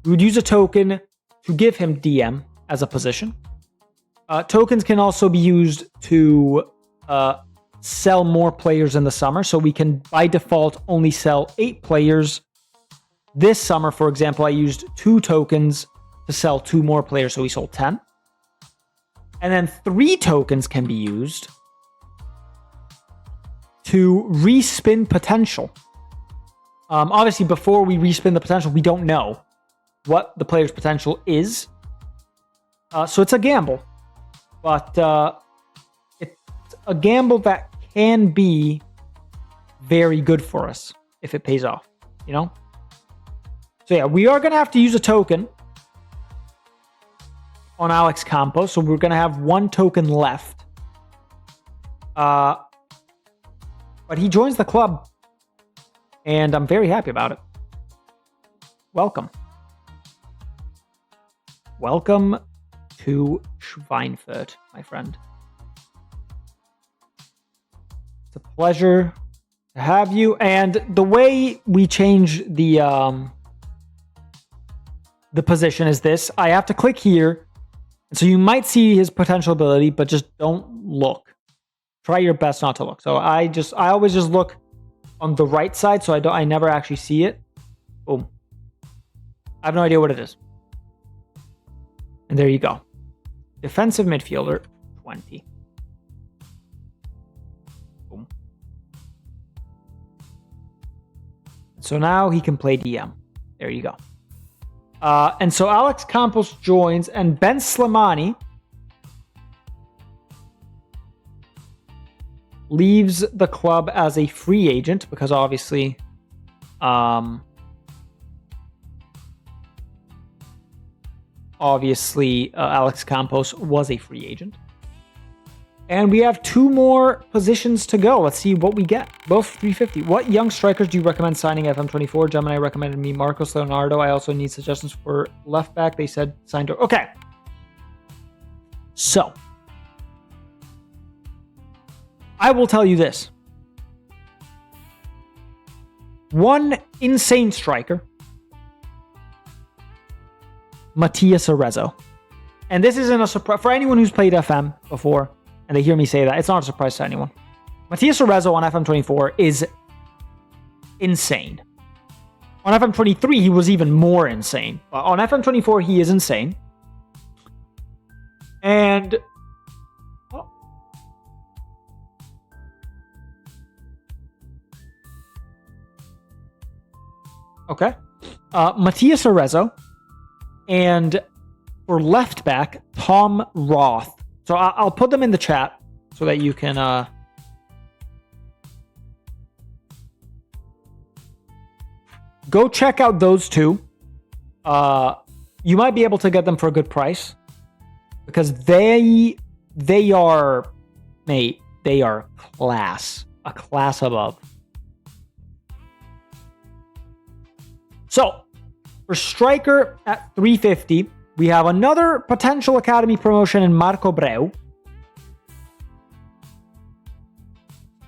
We would use a token to give him DM as a position. Tokens can also be used to sell more players in the summer. So we can, by default, only sell 8 players. This summer, for example, I used 2 tokens to sell 2 more players, so we sold 10. And then 3 tokens can be used to respin potential. Obviously, before we respin the potential, we don't know what the player's potential is. So it's a gamble. But it's a gamble that can be very good for us if it pays off, you know? So yeah, we are going to have to use a token on Alex Campos. So we're going to have 1 token left. But he joins the club, and I'm very happy about it. Welcome. Welcome to Schweinfurt, my friend. It's a pleasure to have you. And the way we change the position is this. I have to click here. So you might see his potential ability, but just don't look. Try your best not to look. So I always just look on the right side, so I never actually see it. Boom. I have no idea what it is. And there you go. Defensive midfielder, 20. Boom. So now he can play DM. There you go. And so Alex Campos joins, and Ben Slimani leaves the club as a free agent because obviously Alex Campos was a free agent. And we have 2 more positions to go. Let's see what we get. Both 350. What young strikers do you recommend signing FM24? Gemini recommended me Marcos Leonardo. I also need suggestions for left back. They said signed. Okay. So, I will tell you this. One insane striker, Matias Arezzo. And this isn't a surprise for anyone who's played FM before, and they hear me say that. It's not a surprise to anyone. Matias Arezzo on FM24 is insane. On FM23, he was even more insane. But on FM24, he is insane. And okay. Matias Arezzo. And for left back, Tom Roth. So I'll put them in the chat so that you can go check out those 2. You might be able to get them for a good price because they are, mate, they are a class above. So, for striker at 350, we have another potential academy promotion in Marco Breu.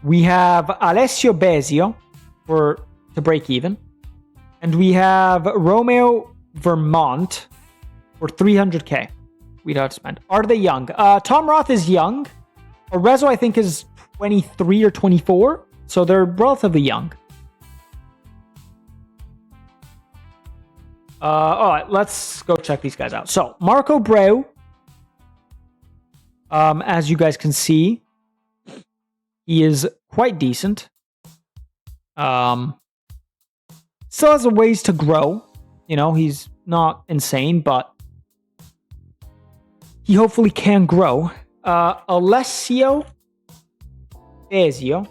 We have Alessio Besio to break even. And we have Romeo Vermont for 300k. We don't have to spend. Are they young? Tom Roth is young. Arezzo, I think, is 23 or 24. So they're relatively young. All right, let's go check these guys out. So, Marco Breu As you guys can see, he is quite decent. Still has a ways to grow. You know, he's not insane, but he hopefully can grow. Alessio Besio.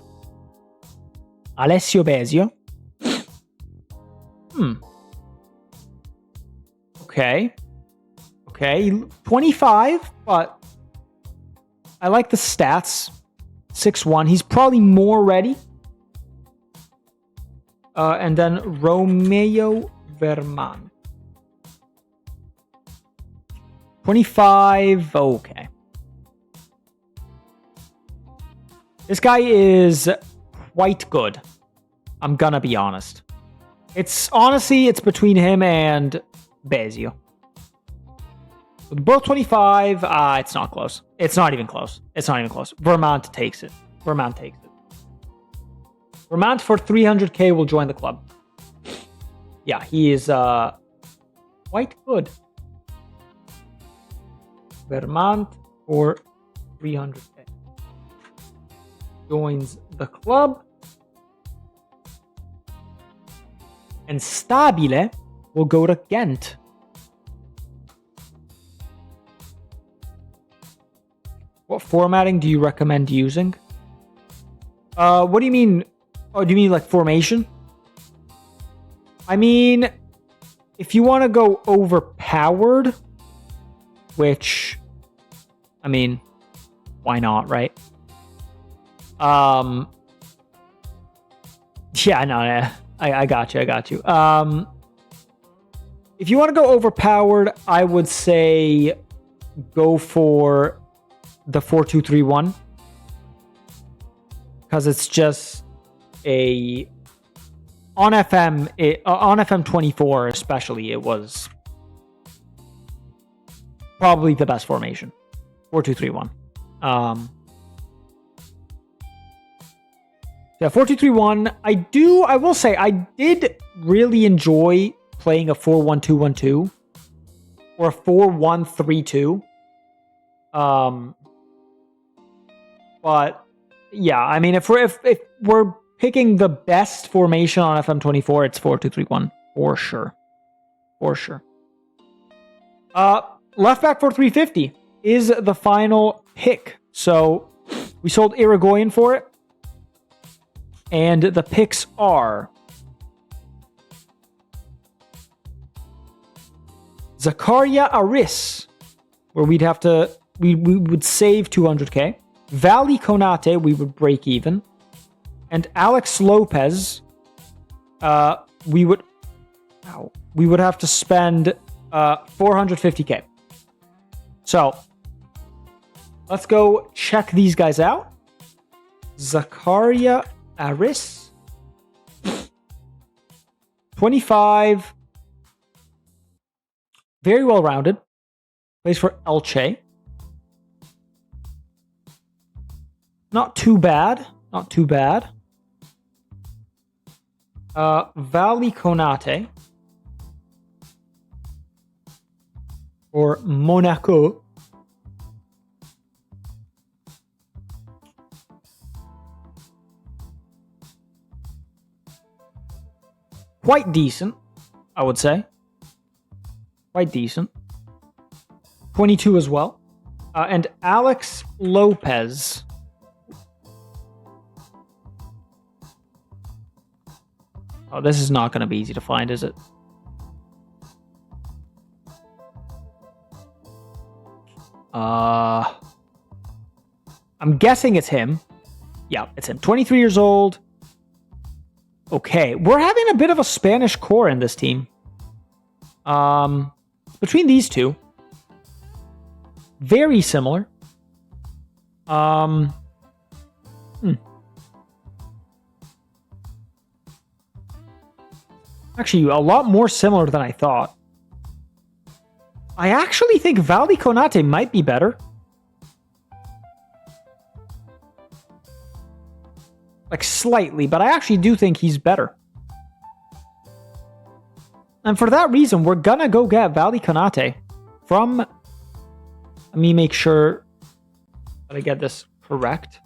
Okay. 25, but I like the stats. 6'1". He's probably more ready. And then Romeo Verman. 25. Okay. This guy is quite good. I'm gonna be honest. It's between him and Bezio. With both 25, it's not close. It's not even close. Vermont takes it. Vermont for 300k will join the club. Yeah, he is quite good. Vermont for 300k. Joins the club. And Stabile will go to Ghent. What formatting do you recommend using? What do you mean? Oh, do you mean like formation? I mean, if you want to go overpowered, which, I mean, why not, right? Yeah, no, I got you. If you want to go overpowered, I would say go for the 4231, because it's just on FM24 especially, it was probably the best formation. 4231. Yeah, 4231. I will say I did really enjoy playing a 4-1-2-1-2 or a 4-1-3-2. But yeah, I mean, if we're picking the best formation on FM24, it's 4-2-3-1 for sure. Left back for 350 is the final pick. So we sold Irigoyen for it, and the picks are Zakaria Aris, where we would save 200k. Vali Konate, we would break even. And Alex Lopez, we would have to spend 450k. So let's go check these guys out. Zakaria Aris, 25, very well rounded, plays for Elche. Not too bad. Vali Konate or Monaco. Quite decent, I would say. Quite decent. 22 as well. And Alex Lopez. Oh, this is not going to be easy to find, is it? I'm guessing it's him. Yeah, it's him. 23 years old. Okay, we're having a bit of a Spanish core in this team. Between these two, very similar. Actually, a lot more similar than I thought. I actually think Valdi Konate might be better. Like slightly, but I actually do think he's better. And for that reason, we're gonna go get Valdi Konate from... Let me make sure Let me get this correct.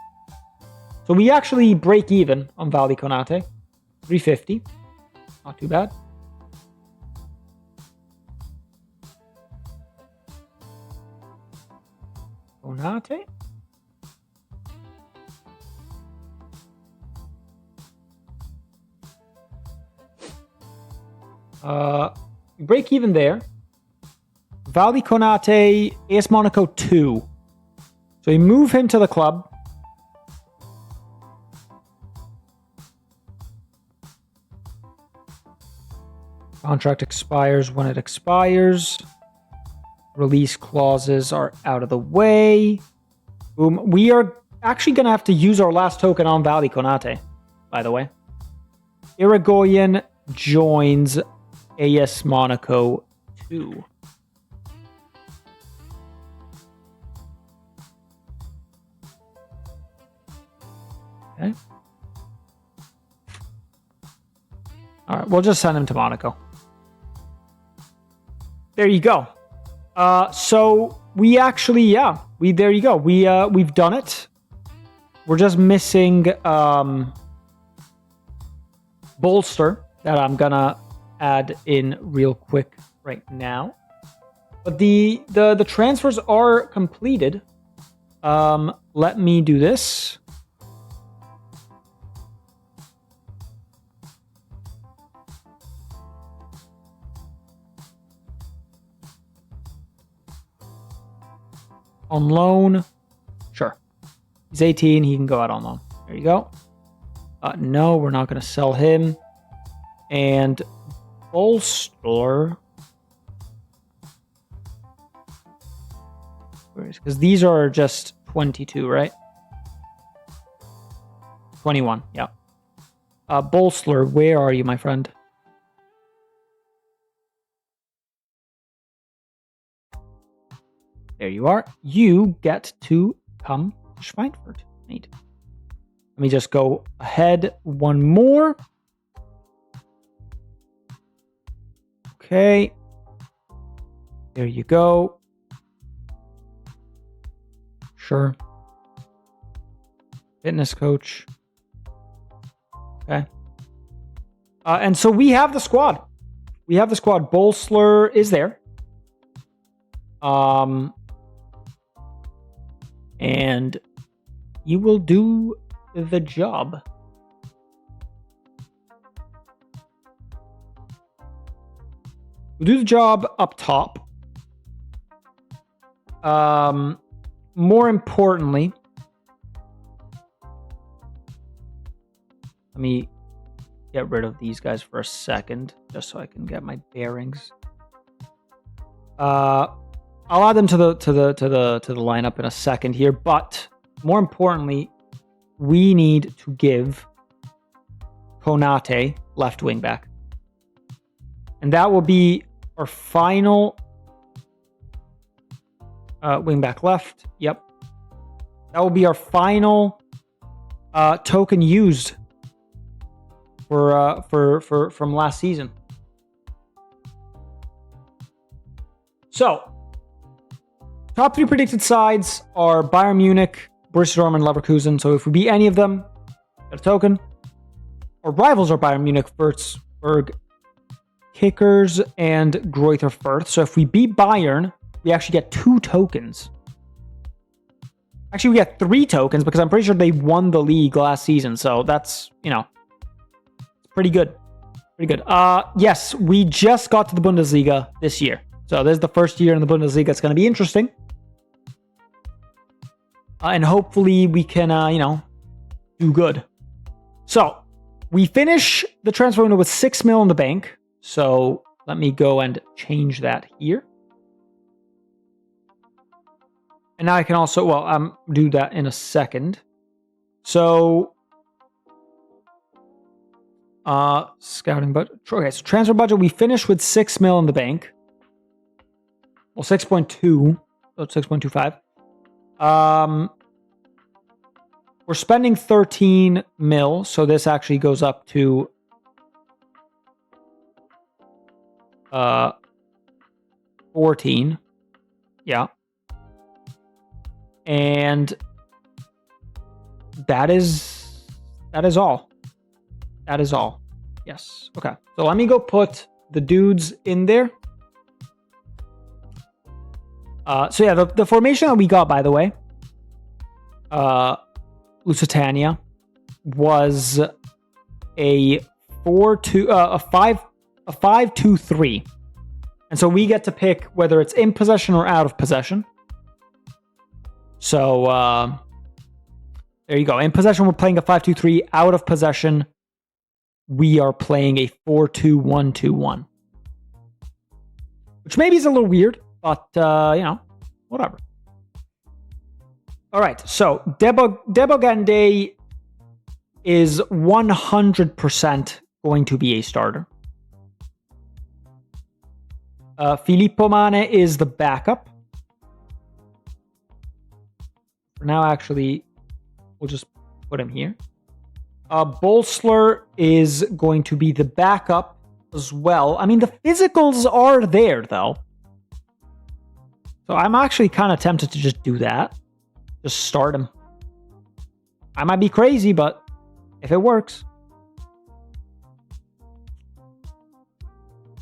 So we actually break even on Valley Konate. 350. Not too bad. Konate. Break even there. Valley Konate, AS Monaco 2. So you move him to the club. Contract expires when it expires. Release clauses are out of the way. Boom. We are actually going to have to use our last token on Valley Konate, by the way. Irigoyen joins AS Monaco 2. Okay. All right, we'll just send him to Monaco. There you go. So we actually, there you go. We've done it. We're just missing Bolster that I'm gonna add in real quick right now. But the transfers are completed. Let me do this. On loan. Sure. He's 18. He can go out on loan. There you go. No, we're not going to sell him. And Bolster. Because these are just 22, right? 21, yeah. Bolster, where are you, my friend? There you are. You get to come to Schweinfurt. Neat. Let me just go ahead one more. Okay. There you go. Sure. Fitness coach. Okay. And so we have the squad. We have the squad. Bolsler is there. And you will do the job. We'll do the job up top. More importantly, let me get rid of these guys for a second, just so I can get my bearings. I'll add them to the lineup in a second here, but more importantly, we need to give Konate left wing back. And that will be our final wing back left. Yep. That will be our final token used for from last season. So, top 3 predicted sides are Bayern Munich, Borussia Dortmund, Leverkusen. So if we beat any of them, get a token. Our rivals are Bayern Munich, Würzburg, Kickers, and Greuther Fürth. So if we beat Bayern, we actually get 2 tokens. Actually, we get 3 tokens because I'm pretty sure they won the league last season. So that's, it's pretty good. Pretty good. Yes, we just got to the Bundesliga this year. So this is the first year in the Bundesliga. It's going to be interesting. And hopefully we can, do good. So we finish the transfer window with 6 mil in the bank. So let me go and change that here. And now I can also, do that in a second. So, scouting budget. Okay, so transfer budget, we finished with 6 mil in the bank. Well, 6.2, so 6.25. We're spending 13 mil, so this actually goes up to 14. Yeah. And that is all. That is all. Yes. Okay. So let me go put the dudes in there. So yeah, the formation that we got, by the way, Lusitania, was a 5-2-3, and so we get to pick whether it's in possession or out of possession. So there you go. In possession, we're playing a 5-2-3. Out of possession, we are playing a 4-2-1-2-1, which maybe is a little weird, but whatever. All right, so Debogande is 100% going to be a starter. Filippo Mane is the backup. For now, actually, we'll just put him here. Bolsler is going to be the backup as well. I mean, the physicals are there, though. So I'm actually kind of tempted to just do that. Just start him. I might be crazy, but if it works.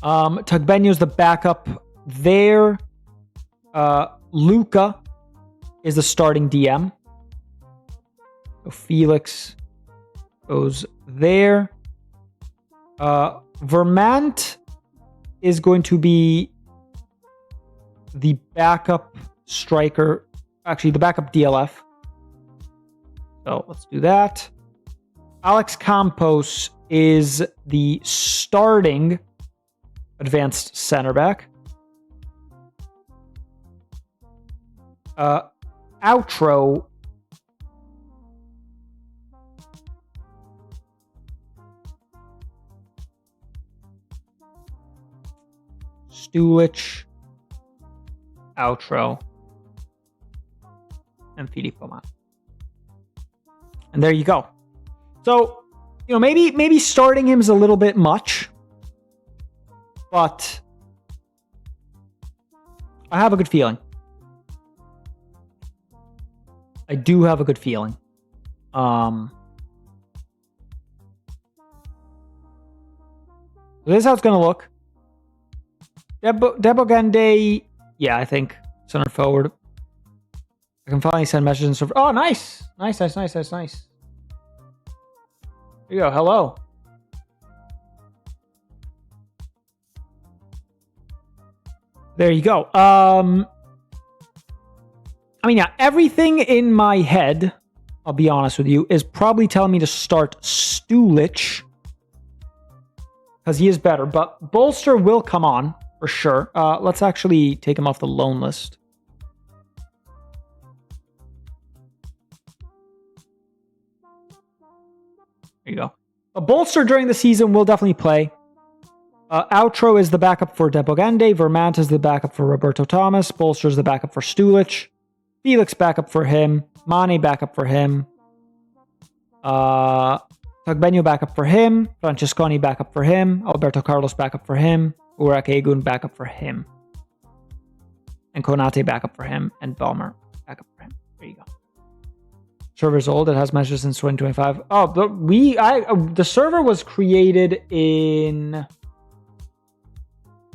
Tugbenyo's the backup there. Luca is the starting DM. So Felix goes there. Vermont is going to be the backup striker. Actually, the backup DLF. So let's do that. Alex Campos is the starting advanced center back. Outro Stulich, Outro, and Filippo Mane. And there you go. So, maybe starting him is a little bit much, but I have a good feeling. I do have a good feeling. This is how it's going to look. Debogande, yeah, I think center forward. I can finally send messages and oh, nice. Nice. There you go. Hello. There you go. Everything in my head, I'll be honest with you, is probably telling me to start Stulich because he is better, but Bolster will come on for sure. Let's actually take him off the loan list. There you go. A Bolster during the season will definitely play. Outro is the backup for Debogande. Vermont is the backup for Roberto Thomas. Bolster is the backup for Stulich. Felix backup for him. Mane backup for him. Tugbenyo backup for him. Francesconi backup for him. Alberto Carlos backup for him. Urak Egun backup for him. And Konate backup for him. And Balmer backup for him. There you go. Server's old. It has messages since 2025. Oh, but the server was created in...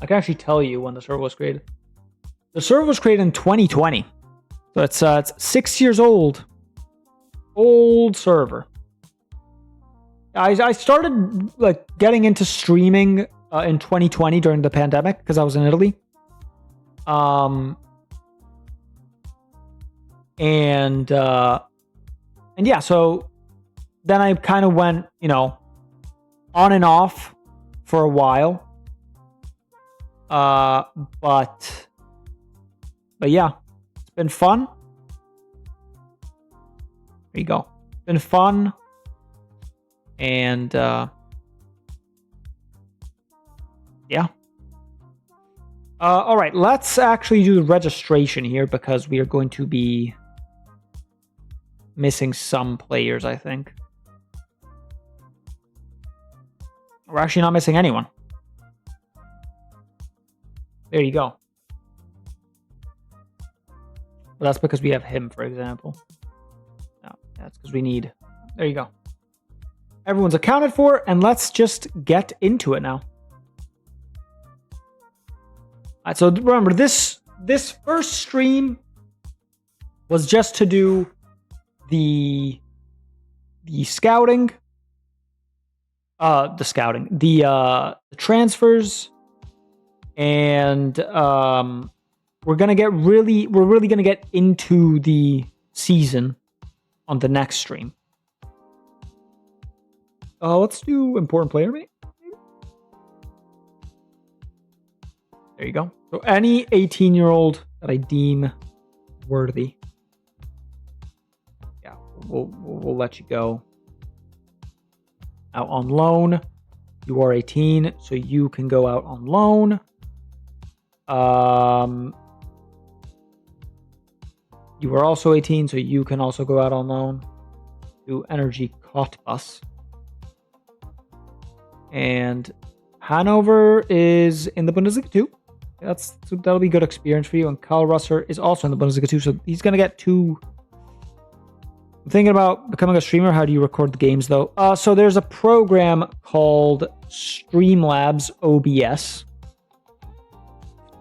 I can actually tell you when the server was created. The server was created in 2020. So it's 6 years old. Old server. I started getting into streaming in 2020 during the pandemic because I was in Italy. And yeah, so then I kind of went, on and off for a while. But yeah, it's been fun. There you go. It's been fun. And, yeah. All right, let's actually do the registration here because we are going to be missing some players, I think. We're actually not missing anyone. There you go. Well, that's because we have him, for example. No, That's because we need... There you go. Everyone's accounted for, and let's just get into it now. All right, so remember, this first stream was just to do the scouting, the transfers, and we're really gonna get into the season on the next stream. Let's do important player, mate. There you go. So any 18-year-old that I deem worthy, yeah, we'll let you go out on loan. You are 18, so you can go out on loan. You are also 18, so you can also go out on loan to Energy Cottbus. And Hanover is in the Bundesliga too. That'll be good experience for you. And Karl Russer is also in the Bundesliga too, so he's gonna get 2. I'm thinking about becoming a streamer. How do you record the games though? So there's a program called Streamlabs OBS,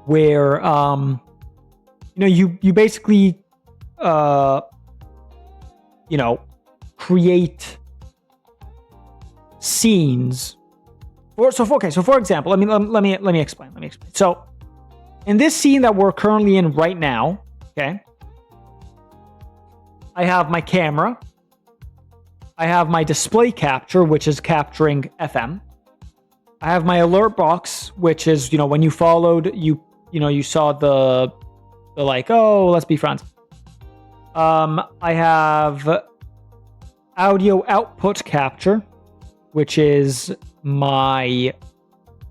where you basically create scenes. So for example, let me explain. So in this scene that we're currently in right now, okay, I have my camera. I have my display capture, which is capturing FM. I have my alert box, which is, when you followed, you saw the like, oh, let's be friends. I have audio output capture, which is my,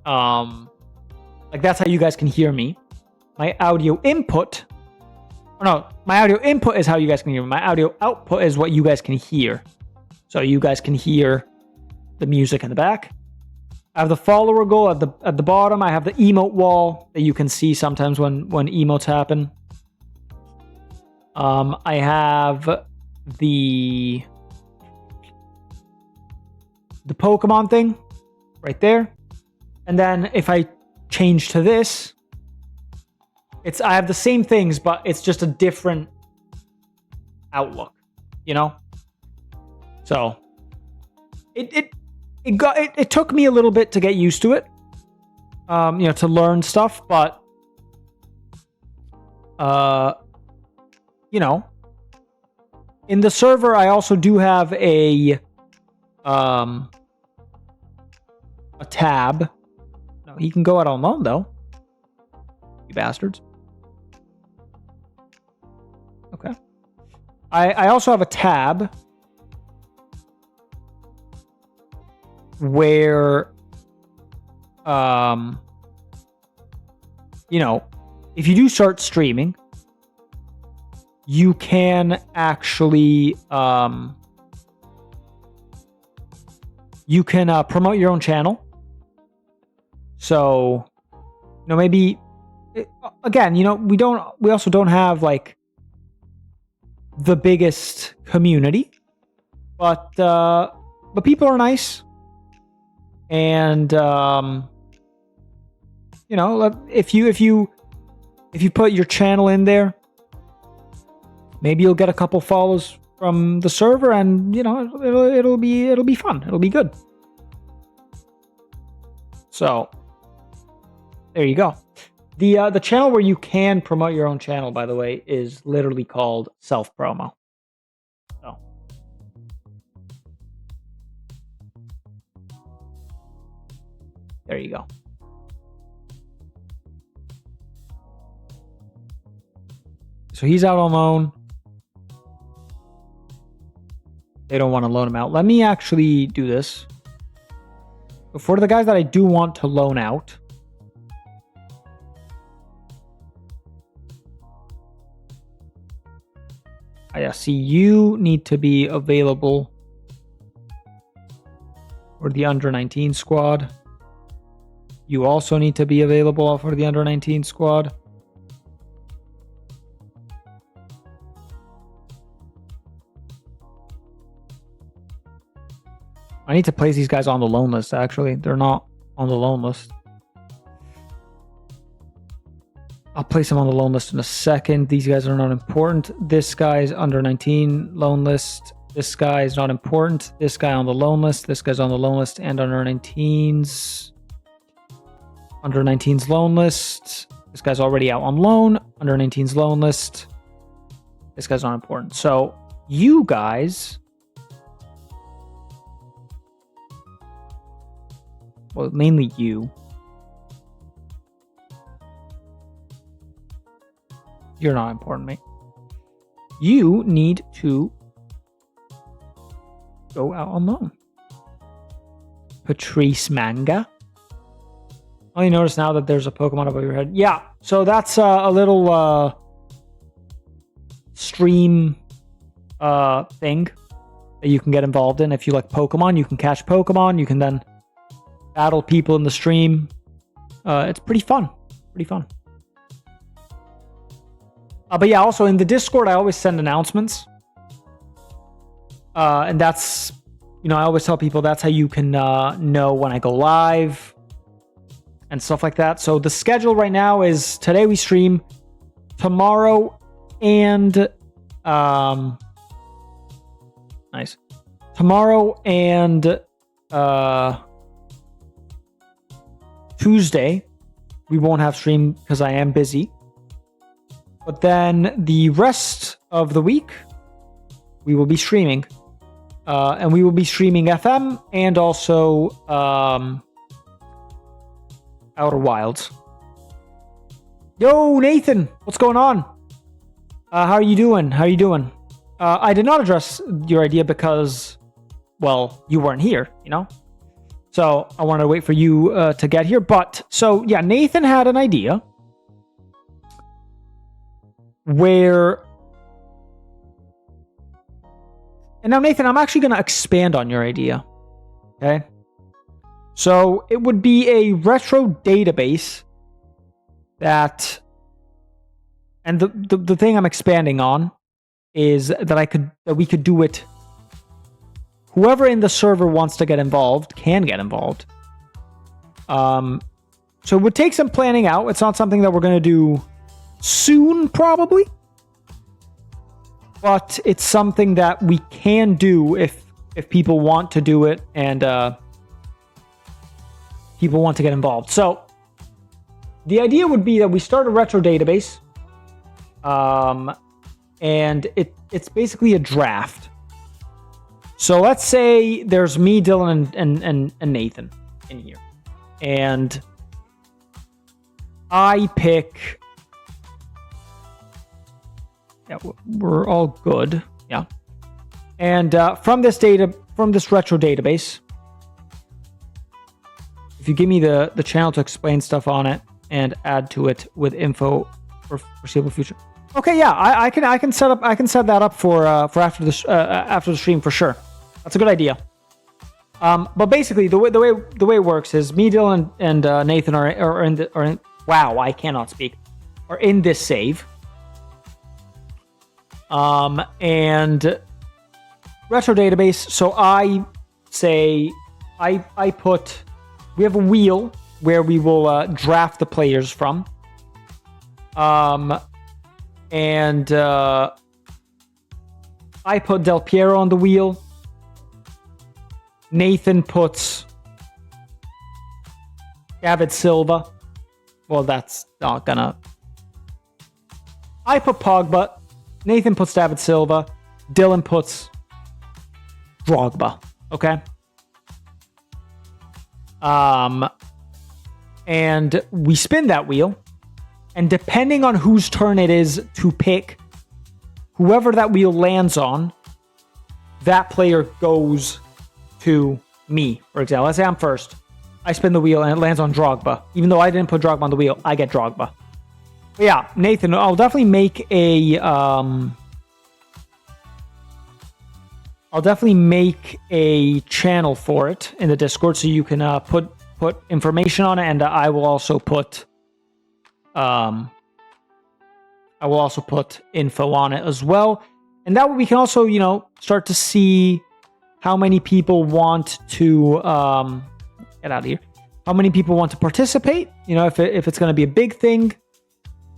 that's how you guys can hear me. My audio input, my audio input is how you guys can hear me. My audio output is what you guys can hear. So you guys can hear the music in the back. I have the follower goal at the bottom. I have the emote wall that you can see sometimes when emotes happen. I have the Pokemon thing right there. And then if I change to this, I have the same things, but it's just a different outlook, So it took me a little bit to get used to it, to learn stuff, but in the server I also do have a tab. No, he can go out on loan though. You bastards. Okay. I also have a tab where if you do start streaming, you can actually promote your own channel. So maybe again, we also don't have like the biggest community, but people are nice. And if you put your channel in there, maybe you'll get a couple follows from the server, and it'll be fun. It'll be good. So there you go. The channel where you can promote your own channel, by the way, is literally called Self Promo. So there you go. So he's out on loan. They don't want to loan him out. Let me actually do this. For the guys that I do want to loan out, I see you need to be available for the under 19 squad. You also need to be available for the under 19 squad. I need to place these guys on the loan list, actually. They're not on the loan list. I'll place them on the loan list in a second. These guys are not important. This guy's under 19 loan list. This guy is not important. This guy on the loan list. This guy's on the loan list and under 19s. Under 19's loan list. This guy's already out on loan. Under 19's loan list. This guy's not important. So you guys... Well, mainly you. You're not important, mate. You need to go out on loan. Patrice Manga. Only notice now that there's a Pokemon above your head. Yeah, so that's a little stream thing that you can get involved in. If you like Pokemon, you can catch Pokemon. You can then battle people in the stream. It's pretty fun. Pretty fun. But yeah, also in the Discord, I always send announcements. And that's, you know, I always tell people that's how you can know when I go live and stuff like that. So the schedule right now is today we stream, tomorrow and nice. Tomorrow and Tuesday we won't have stream because I am busy. But then the rest of the week we will be streaming. And we will be streaming FM and also Outer Wilds. Yo, Nathan, what's going on? How are you doing? How are you doing? I did not address your idea because, well, you weren't here, you know? So I wanted to wait for you to get here. But, so, yeah, Nathan had an idea where... And now, Nathan, I'm actually going to expand on your idea. Okay? So it would be a retro database that... And the thing I'm expanding on is that we could do it. Whoever in the server wants to get involved can get involved. So it would take some planning out. It's not something that we're going to do soon, probably. But it's something that we can do if people want to do it and people want to get involved. So the idea would be that we start a retro database. And it's basically a draft. So let's say there's me, Dylan, and Nathan in here. And I pick... Yeah, we're all good. Yeah. And from this retro database, if you give me the channel to explain stuff on it and add to it with info for foreseeable future. Okay, yeah, I can set that up for after the stream for sure. That's a good idea. But basically, the way it works is me, Dylan, and Nathan are in wow, I cannot speak. Are in this save. And retro database. So I say I put. We have a wheel where we will draft the players from. And I put Del Piero on the wheel. Nathan puts David Silva. Well, that's not gonna... I put Pogba. Nathan puts David Silva. Dylan puts Drogba. Okay? And we spin that wheel. And depending on whose turn it is to pick, whoever that wheel lands on, that player goes to me. For example, let's say I'm first. I spin the wheel and it lands on Drogba. Even though I didn't put Drogba on the wheel, I get Drogba. But yeah, Nathan, I'll definitely make a... I'll definitely make a channel for it in the Discord so you can put information on it, and I will also put... I will also put info on it as well. And that way we can also, start to see how many people want to get out of here. How many people want to participate? You know, if it's going to be a big thing.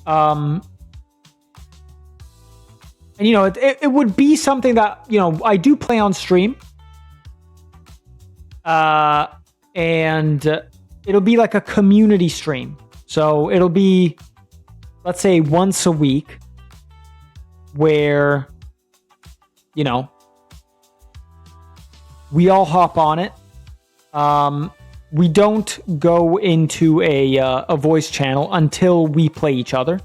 And you know, it would be something that, you know, I do play on stream. And it'll be like a community stream. So it'll be, let's say, once a week where, you know, we all hop on it. We don't go into a voice channel until we play each other.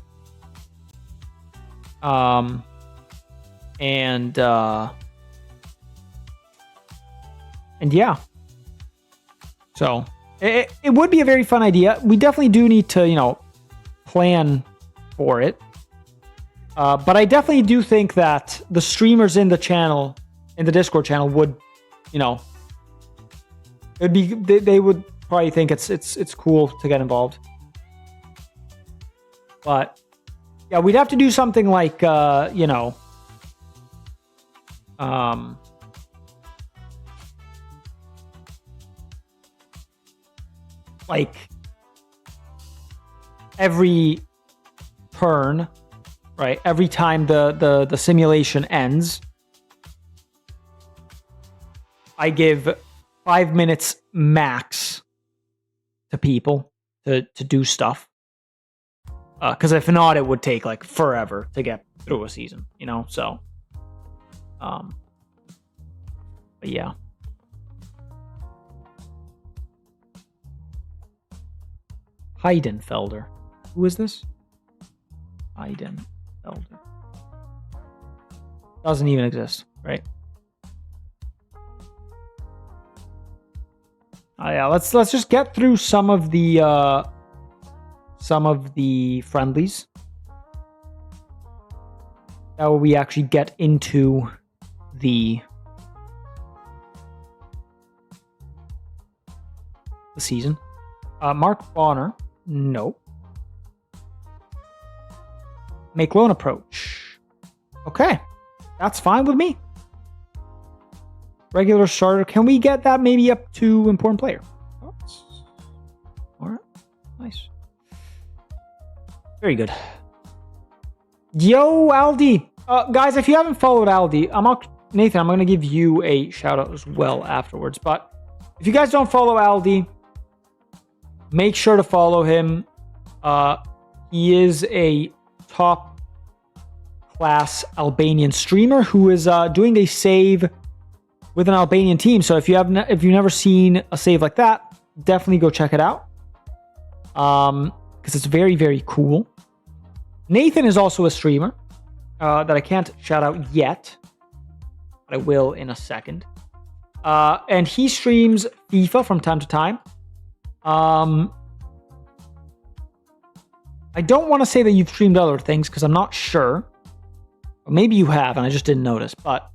And yeah. So it would be a very fun idea. We definitely do need to, you know, plan for it. But I definitely do think that the streamers in the channel, in the Discord channel, would, you know, it'd be they would probably think it's cool to get involved. But yeah, we'd have to do something like you know, like every turn, right? Every time the simulation ends, I give 5 minutes max to people to do stuff. Because if not, it would take like forever to get through a season, you know? So, but yeah. Heidenfelder. Who is this? Heidenfelder. Doesn't even exist, right? Yeah, let's just get through some of the friendlies. That way we actually get into the season. Mark Bonner, no. Make loan approach. Okay, that's fine with me. Regular starter. Can we get that maybe up to important player? Oh, all right, nice. Very good. Yo, Aldi. Guys, if you haven't followed Aldi, Nathan, I'm going to give you a shout out as well afterwards. But if you guys don't follow Aldi, make sure to follow him. He is a top class Albanian streamer who is doing a save with an Albanian team. So if you've never seen a save like that, definitely go check it out. Because it's very, very cool. Nathan is also a streamer that I can't shout out yet, but I will in a second. And he streams FIFA from time to time. I don't want to say that you've streamed other things because I'm not sure. Or maybe you have and I just didn't notice. But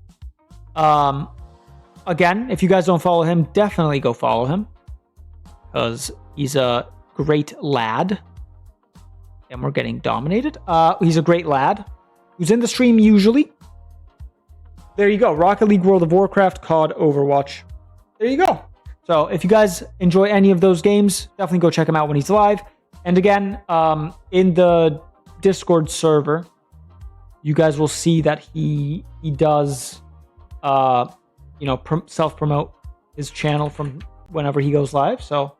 again, if you guys don't follow him, definitely go follow him. Because he's a great lad. And we're getting dominated. He's a great lad who's in the stream usually. There you go. Rocket League, World of Warcraft, COD, Overwatch. There you go. So if you guys enjoy any of those games, definitely go check him out when he's live. And again, in the Discord server, you guys will see that he does, you know, self-promote his channel from whenever he goes live. So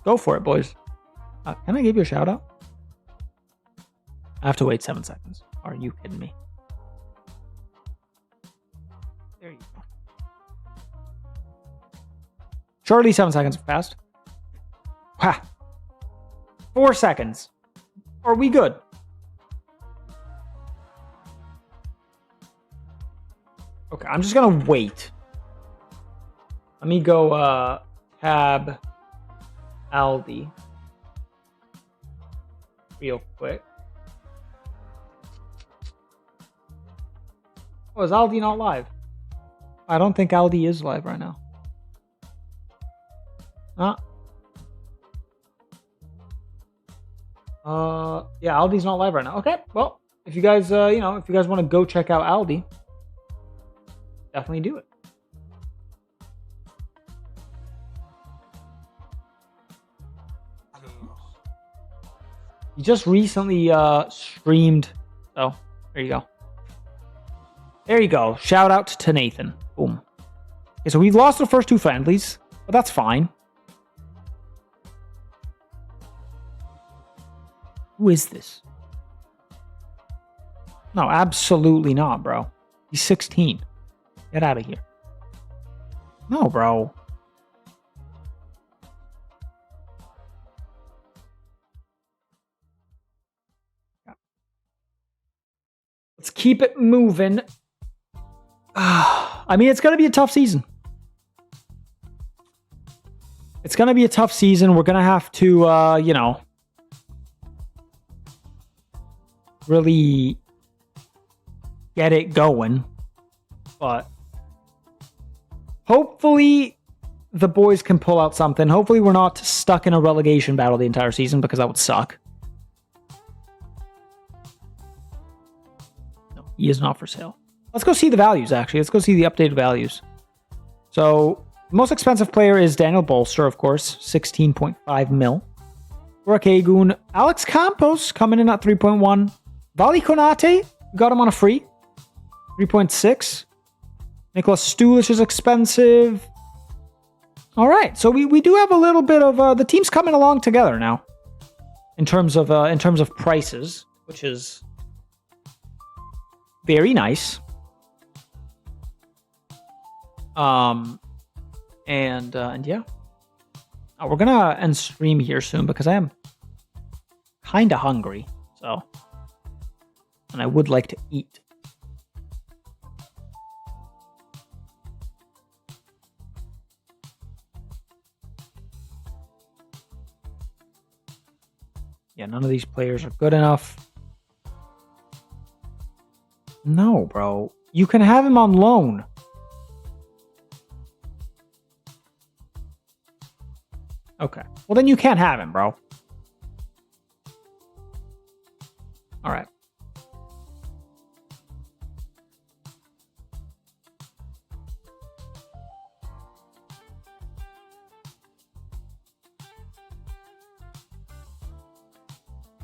go for it, boys. Can I give you a shout out? I have to wait 7 seconds. Are you kidding me? There you go. Surely 7 seconds have passed. Ha! 4 seconds. Are we good? Okay, I'm just gonna wait. Let me go tab Aldi real quick. Oh, is Aldi not live? I don't think Aldi is live right now. Yeah, Aldi's not live right now. Okay, well, if you guys, you know, if you guys want to go check out Aldi, definitely do it. He just recently streamed. So there you go. There you go. Shout out to Nathan. Boom. Okay, so we've lost the first 2 friendlies, but that's fine. Who is this? No, absolutely not, bro. He's 16. Get out of here. No, bro. Let's keep it moving. I mean, it's going to be a tough season. It's going to be a tough season. We're going to have to, you know, really get it going. But hopefully the boys can pull out something. Hopefully we're not stuck in a relegation battle the entire season, because that would suck. No, he is not for sale. Let's go see the values, actually. Let's go see the updated values. So, the most expensive player is Daniel Bolster, of course, 16.5 mil. Burakegun, Alex Campos coming in at 3.1. Vali Konate, got him on a free, 3.6. Nicholas Stulic is expensive. All right, so we do have a little bit of the team's coming along together now, in terms of prices, which is very nice. And yeah, we're gonna end stream here soon because I am kind of hungry. So, and I would like to eat. Yeah, none of these players are good enough. No, bro. You can have him on loan. Okay. Well, then you can't have him, bro. All right.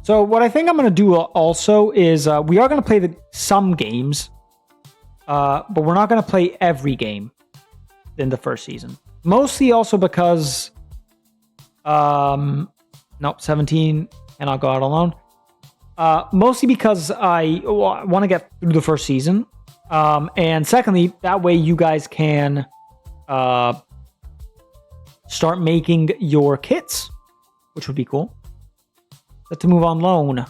So what I think I'm going to do also is we are going to play some games, but we're not going to play every game in the first season. Mostly also because, nope, 17 cannot go out alone. Mostly because I want to get through the first season. And secondly, that way you guys can start making your kits, which would be cool. Set to move on loan.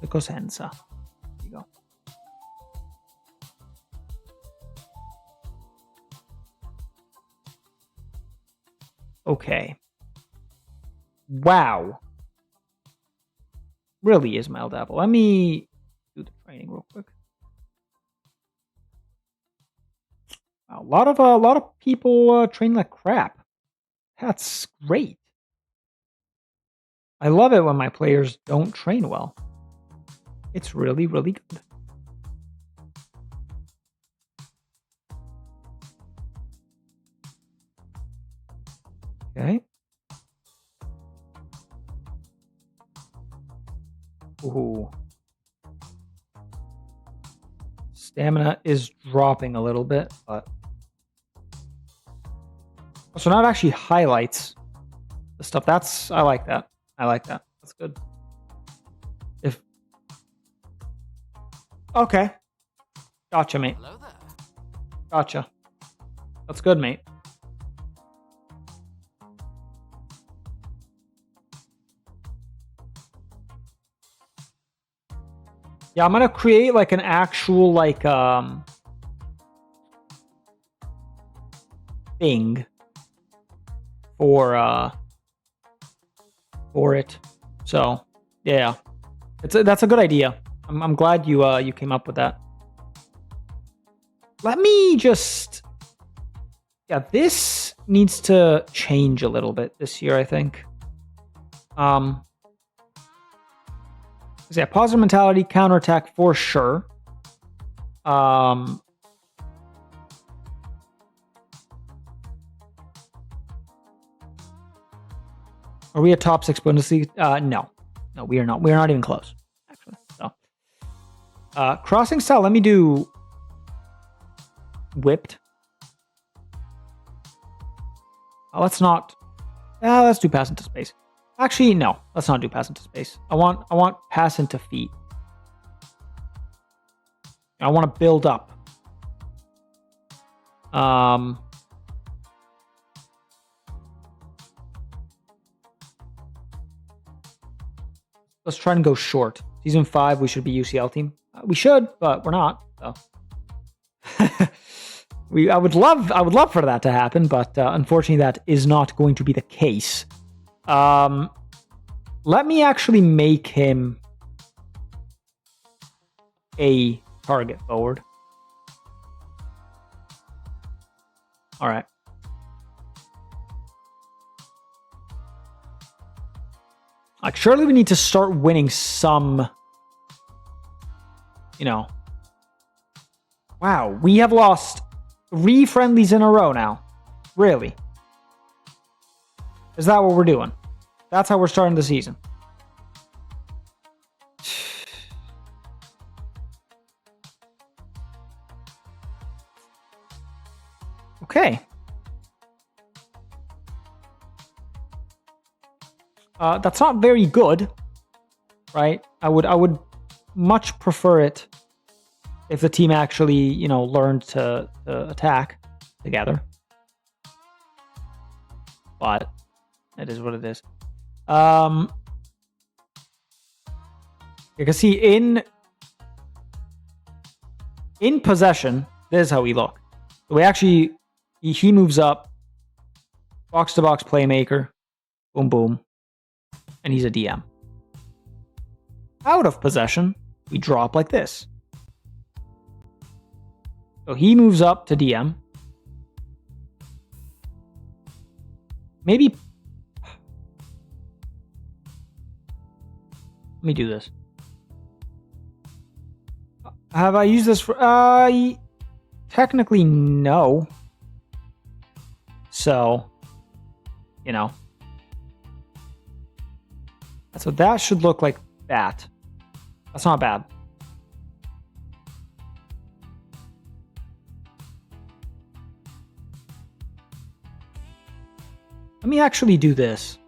The Cosenza. There you go. Okay. Wow. Really, Ismail Dabble. Let me do the training real quick. Wow, a lot of people train like crap. That's great. I love it when my players don't train well. It's really, really good. Okay. Ooh. Stamina is dropping a little bit, but... So now it actually highlights the stuff. I like that. I like that. That's good. Okay. Gotcha, mate. Hello there. Gotcha. That's good, mate. Yeah, I'm gonna create like an actual thing for it. So yeah, that's a good idea. I'm glad you came up with that. Let me just, yeah, this needs to change a little bit this year, I think. Yeah, positive mentality, counterattack for sure. Are we a top 6 Bundesliga? No. No, we are not. We are not even close, actually. So, crossing cell. Let me do whipped. Let's not. Let's do pass into space. Actually, no. Let's not do pass into space. I want pass into feet. I want to build up. Let's try and go short. Season 5, we should be UCL team. We should, but we're not. So. I would love for that to happen, but unfortunately, that is not going to be the case. Let me actually make him a target forward. All right. Like, surely we need to start winning some, you know. Wow, we have lost 3 friendlies in a row now. Really? Is that what we're doing? That's how we're starting the season. Okay. That's not very good, right? I would much prefer it if the team actually, you know, learned to attack together. But it is what it is. You can see in possession, this is how we look. We actually, he moves up, box to box playmaker, boom boom, and he's a DM. Out of possession, we drop like this. So he moves up to DM. Maybe. Let me do this. Have I used this for... technically, no. So, you know. So that should look like that. That's not bad. Let me actually do this.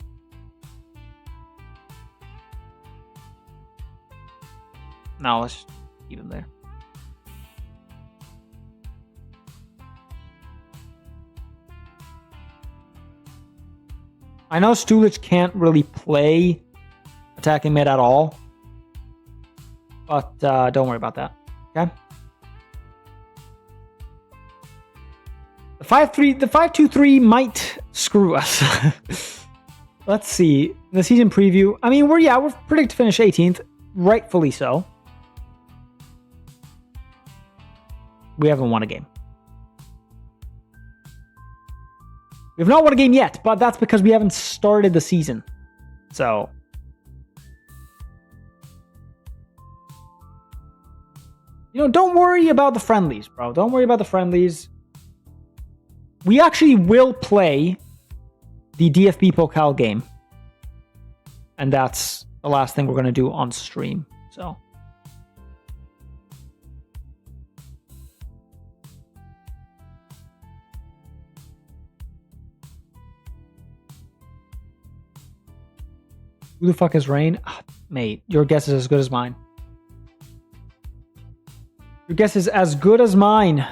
No, let's just keep him there. I know Stulich can't really play attacking mid at all, but don't worry about that. Okay. The 5-2-3 might screw us. Let's see the season preview. I mean, we're predicted to finish 18th, rightfully so. We haven't won a game. We have not won a game yet, but that's because we haven't started the season. So, you know, don't worry about the friendlies, bro. Don't worry about the friendlies. We actually will play the DFB Pokal game. And that's the last thing we're going to do on stream. So, who the fuck is Rain? Mate, your guess is as good as mine. Your guess is as good as mine.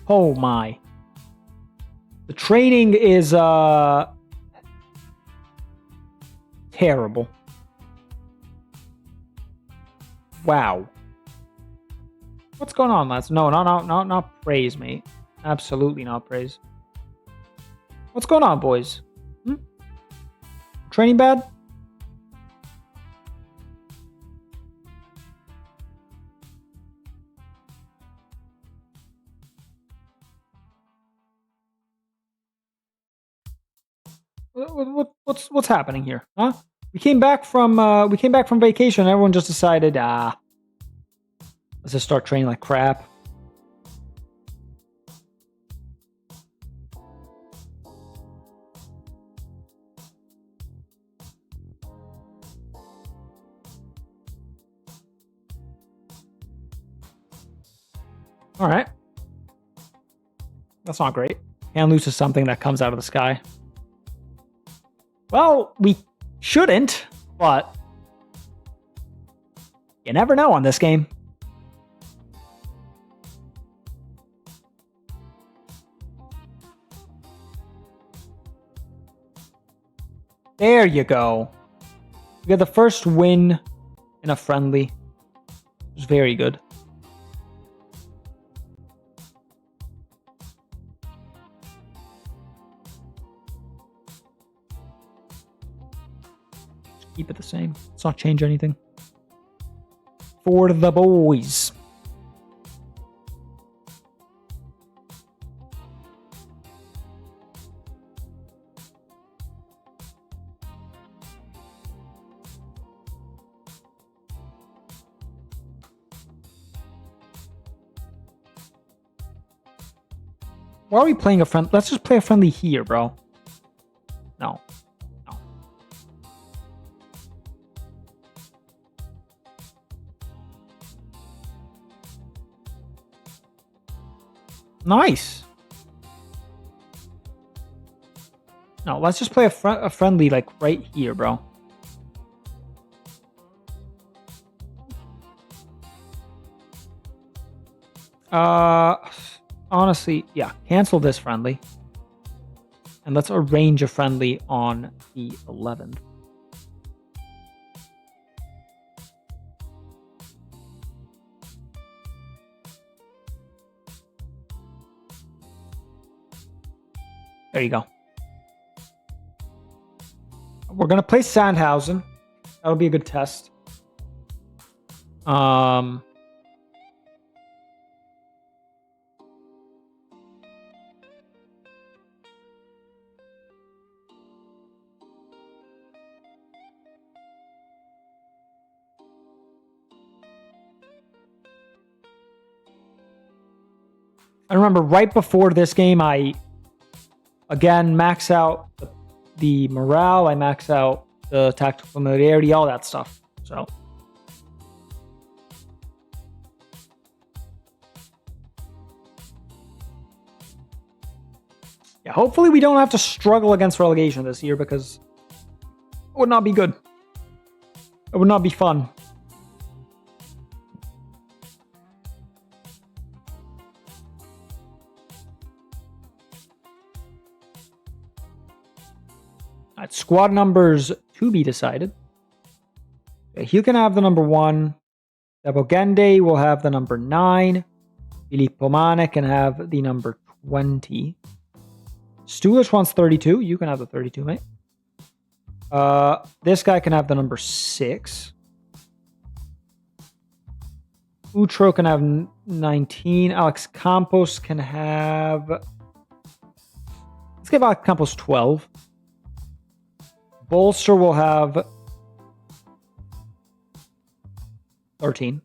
Oh my. The training is terrible. Wow. What's going on, lads? No, not praise, mate. Absolutely not praise. What's going on, boys? Training bad? What's happening here? Huh? We came back from vacation. And everyone just decided, let's just start training like crap. All right. That's not great. Can't lose to something that comes out of the sky. Well, we shouldn't, but you never know on this game. There you go. We got the first win in a friendly. It was very good. Just keep it the same. Let's not change anything. For the boys. Why are we playing a friend? Let's just play a friendly here, bro. No. No. Nice. No, let's just play a friendly, like, right here, bro. Honestly, yeah, cancel this friendly. And let's arrange a friendly on the 11th. There you go. We're going to play Sandhausen. That'll be a good test. I remember right before this game, I, again, max out the morale, I max out the tactical familiarity, all that stuff. So, yeah, hopefully we don't have to struggle against relegation this year, because it would not be good. It would not be fun. All right, squad numbers to be decided. You can have the number 1. Debogende will have the number 9. Filippo Mane can have the number 20. Stulish wants 32. You can have the 32, mate. This guy can have the number 6. Utro can have 19. Alex Campos can have... Let's give Alex Campos 12. Bolster will have 13.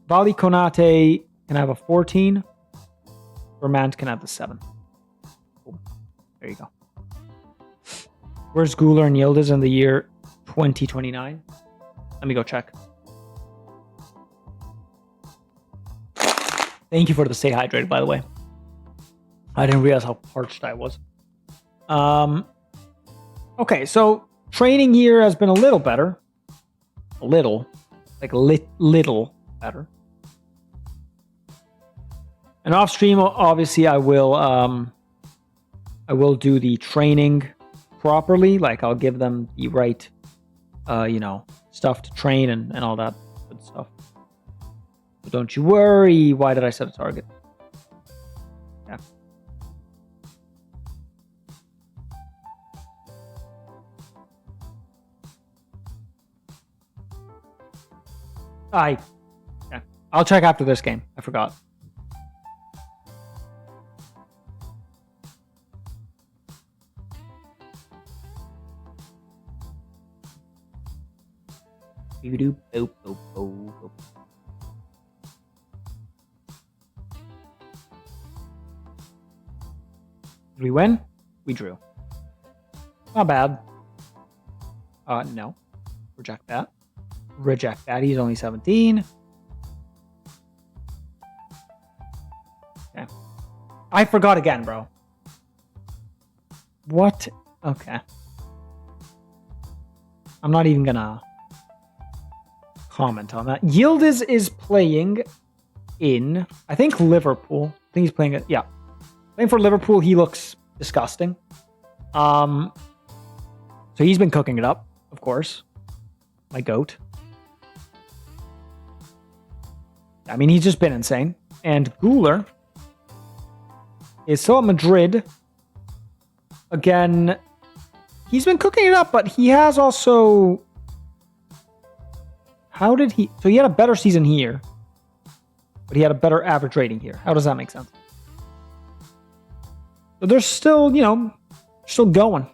Vali Konate can have a 14. Vermand can have the 7. Cool. There you go. Where's Guler and Yildiz in the year 2029? Let me go check. Thank you for the stay hydrated, by the way. I didn't realize how parched I was. Okay, so training here has been a little better. A little. Like little better. And off stream, obviously, I will do the training properly. Like, I'll give them the right, stuff to train and all that good stuff. But don't you worry. Why did I set a target? Yeah. Yeah. I'll check after this game. I forgot. Did we win? We drew. Not bad. No. Reject that. Reject that. He's only 17. I forgot again, bro. What? Okay. I'm not even gonna comment on that. Yildiz is playing in, I think, Liverpool. I think he's playing it. Yeah. Playing for Liverpool. He looks disgusting. So he's been cooking it up, of course. My goat. I mean, he's just been insane. And Guler is still at Madrid. Again, he's been cooking it up, but he has also... How did he... So he had a better season here, but he had a better average rating here. How does that make sense? So they're still, you know, still going.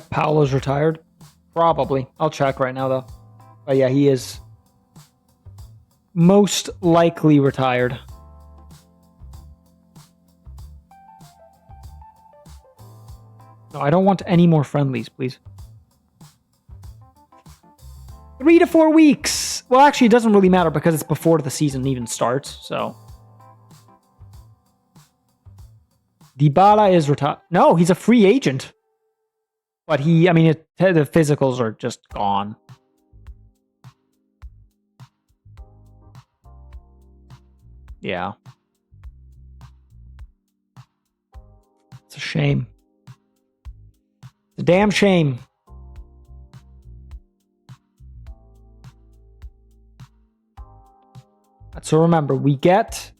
Paolo's retired? Probably. I'll check right now, though. But yeah, he is most likely retired. No, I don't want any more friendlies, please. 3 to 4 weeks. Well, actually, it doesn't really matter because it's before the season even starts, so. Dybala is retired. No, he's a free agent. But he, I mean, the physicals are just gone. Yeah. It's a shame. It's a damn shame. So remember, we get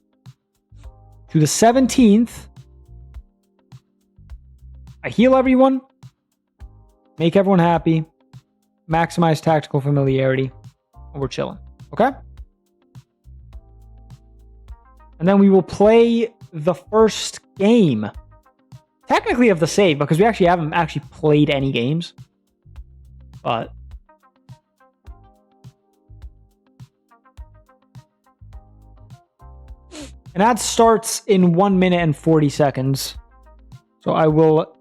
to the 17th. I heal everyone. Make everyone happy. Maximize tactical familiarity. And we're chilling. Okay? And then we will play the first game. Technically of the save, because we actually haven't actually played any games. But... an ad starts in 1 minute and 40 seconds. So I will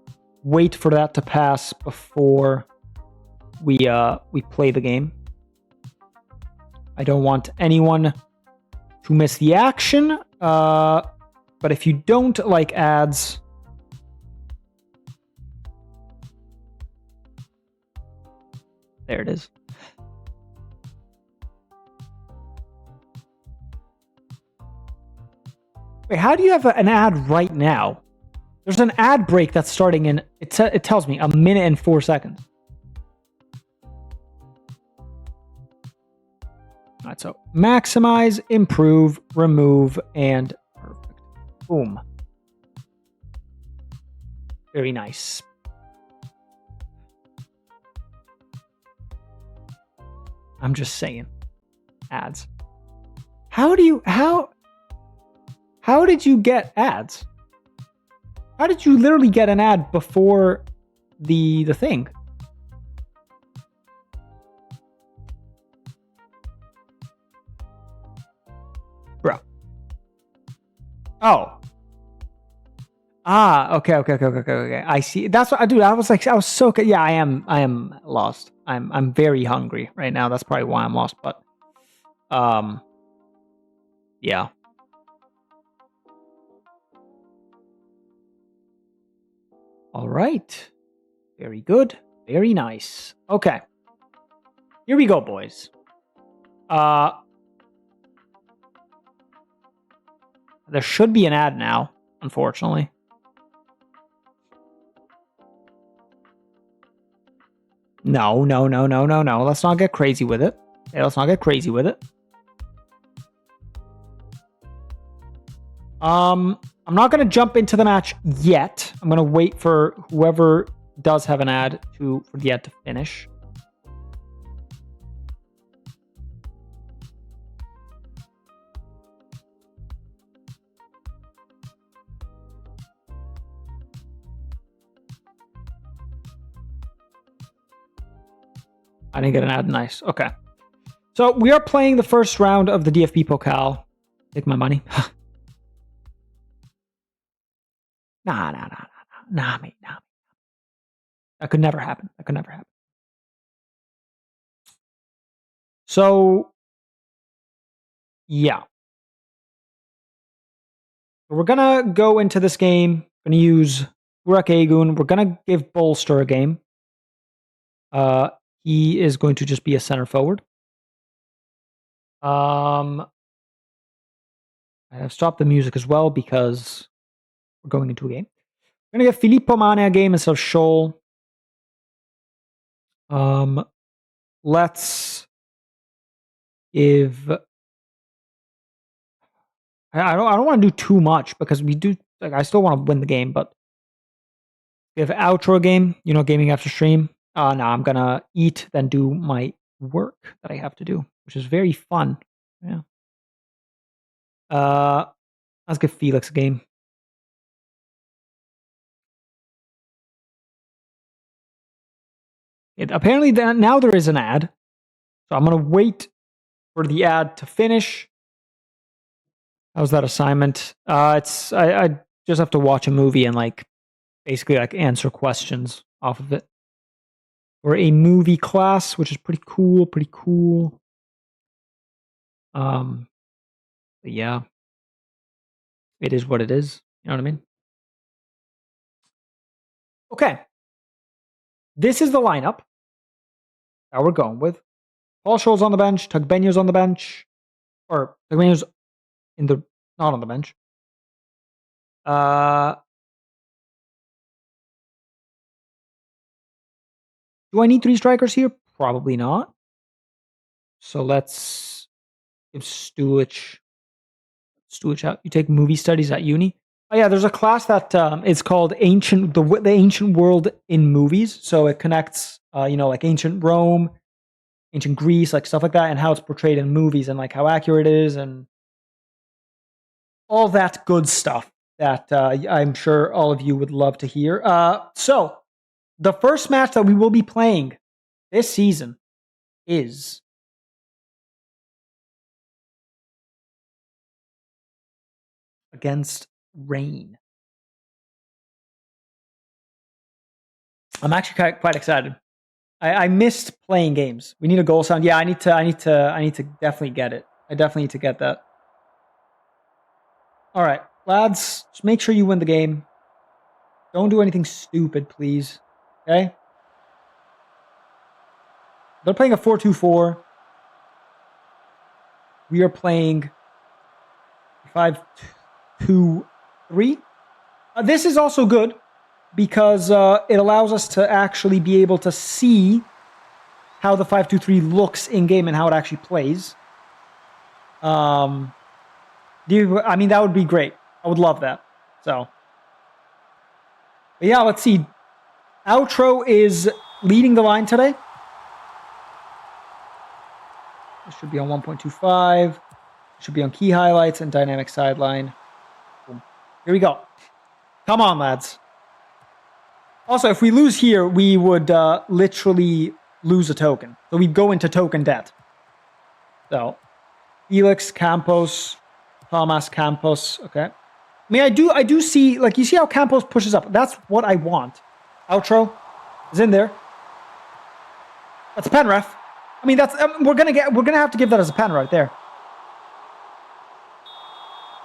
wait for that to pass before we play the game. I don't want anyone to miss the action. But if you don't like ads, there it is. Wait, how do you have an ad right now? There's an ad break that's starting in, it tells me, 1 minute and 4 seconds. All right, so maximize, improve, remove, and perfect. Boom. Very nice. I'm just saying. Ads. How did you get ads? How did you literally get an ad before the thing? Bro. Oh. Ah, okay. I see. That's what I do. I was so yeah, I am lost. I'm very hungry right now. That's probably why I'm lost, but yeah. All right. Very good. Very nice. Okay. Here we go, boys. There should be an ad now, unfortunately. No. Let's not get crazy with it. Okay, let's not get crazy with it. I'm not going to jump into the match yet. I'm going to wait for whoever does have an ad for the ad to finish. I didn't get an ad. Nice. Okay. So we are playing the first round of the DFB Pokal. Take my money. Nah, mate, nah. That could never happen. That could never happen. So, yeah. We're gonna go into this game. Gonna use Burak Agun. We're gonna give Bolster a game. He is going to just be a center forward. I have stopped the music as well because we're going into a game. We're gonna give Filippo Mane a game instead of Scholl. Let's give. I don't want to do too much because we do. Like, I still want to win the game, but give outro game. Gaming after stream. No, I'm gonna eat, then do my work that I have to do, which is very fun. Yeah. Let's give Felix a game. Apparently, now there is an ad, so I'm gonna wait for the ad to finish. How's that assignment? I just have to watch a movie and basically answer questions off of it. Or a movie class, which is pretty cool. But yeah, it is what it is. You know what I mean? Okay. This is the lineup that we're going with. Paul Scholl's on the bench. Tugbenyo's on the bench. Or Tugbenyo's not on the bench. Do I need 3 strikers here? Probably not. So let's give Stulich out. You take movie studies at uni. Oh yeah, there's a class that is called the ancient world in movies. So it connects, like ancient Rome, ancient Greece, like stuff like that, and how it's portrayed in movies, and like how accurate it is, and all that good stuff that I'm sure all of you would love to hear. So the first match that we will be playing this season is against Rain. I'm actually quite excited. I missed playing games. We need a goal sound. Yeah, I need to definitely get it. I definitely need to get that. All right, lads, just make sure you win the game. Don't do anything stupid, please. Okay? They're playing a 4-2-4. We are playing 5-2-3. This is also good because it allows us to actually be able to see how the 5-2-3 looks in game and how it actually plays. I mean, that would be great. I would love that. So, but yeah, let's see. Outro is leading the line today. It should be on 1.25. It should be on key highlights and dynamic sideline. Boom. Here we go. Come on, lads. Also, if we lose here, we would literally lose a token. So we'd go into token debt. So, Felix, Campos, Thomas, Campos. Okay. I mean, I do see, like, you see how Campos pushes up. That's what I want. Outro is in there. That's a pen, ref. I mean, that's we're gonna have to give that as a pen right there.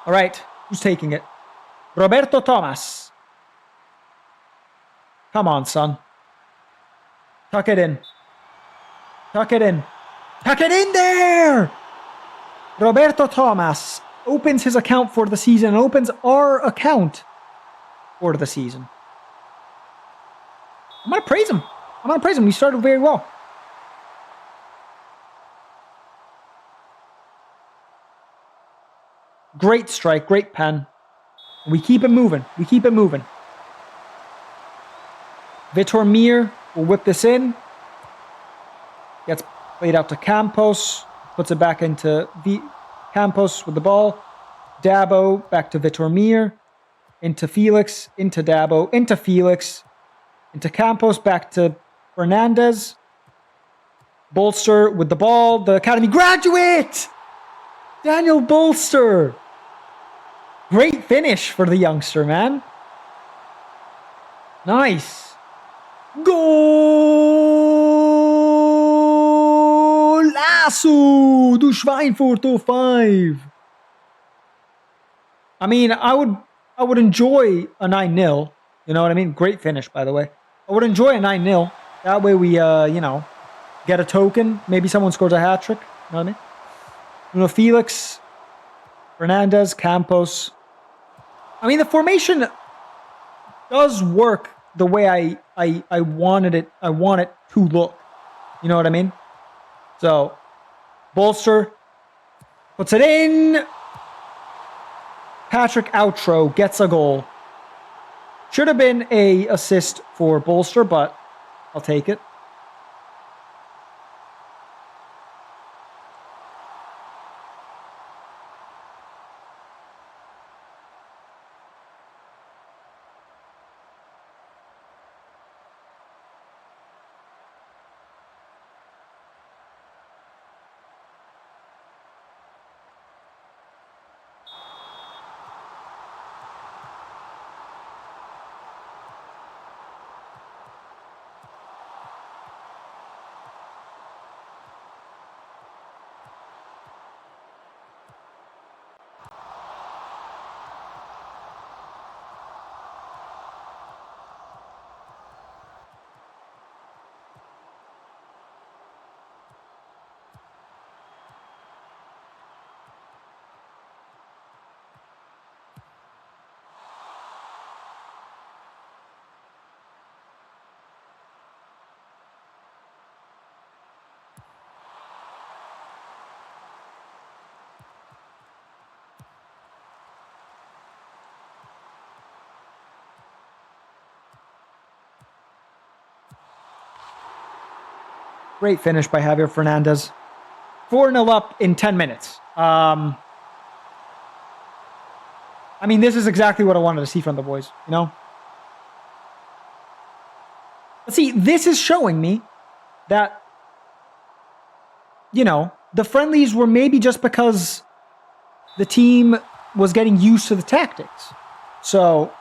All right, who's taking it? Roberto Thomas. Come on, son. Tuck it in. Tuck it in. Tuck it in there! Roberto Thomas opens his account for the season and opens our account for the season. I'm going to praise him. We started very well. Great strike, great pen. We keep it moving. Vitor Mir will whip this in. Gets played out to Campos. Puts it back into Campos with the ball. Dabo back to Vitor Mir. Into Felix. Into Dabo. Into Felix. Into Campos. Back to Fernandez. Bolster with the ball. The Academy graduate! Daniel Bolster. Great finish for the youngster, man. Nice. Golaço do Schweinfurt 05. I mean, I would enjoy a 9-0. You know what I mean? Great finish, by the way. I would enjoy a 9-0. That way we, you know, get a token. Maybe someone scores a hat trick. You know what I mean? You know, Felix, Fernandez, Campos. I mean, the formation does work the way I wanted it. I want it to look. You know what I mean? So, Bolster puts it in. Patrick Outro gets a goal. Should have been a assist for Bolster, but I'll take it. Great finish by Javier Fernandez. 4-0 up in 10 minutes. I mean, this is exactly what I wanted to see from the boys, you know? But see, this is showing me that, you know, the friendlies were maybe just because the team was getting used to the tactics. So,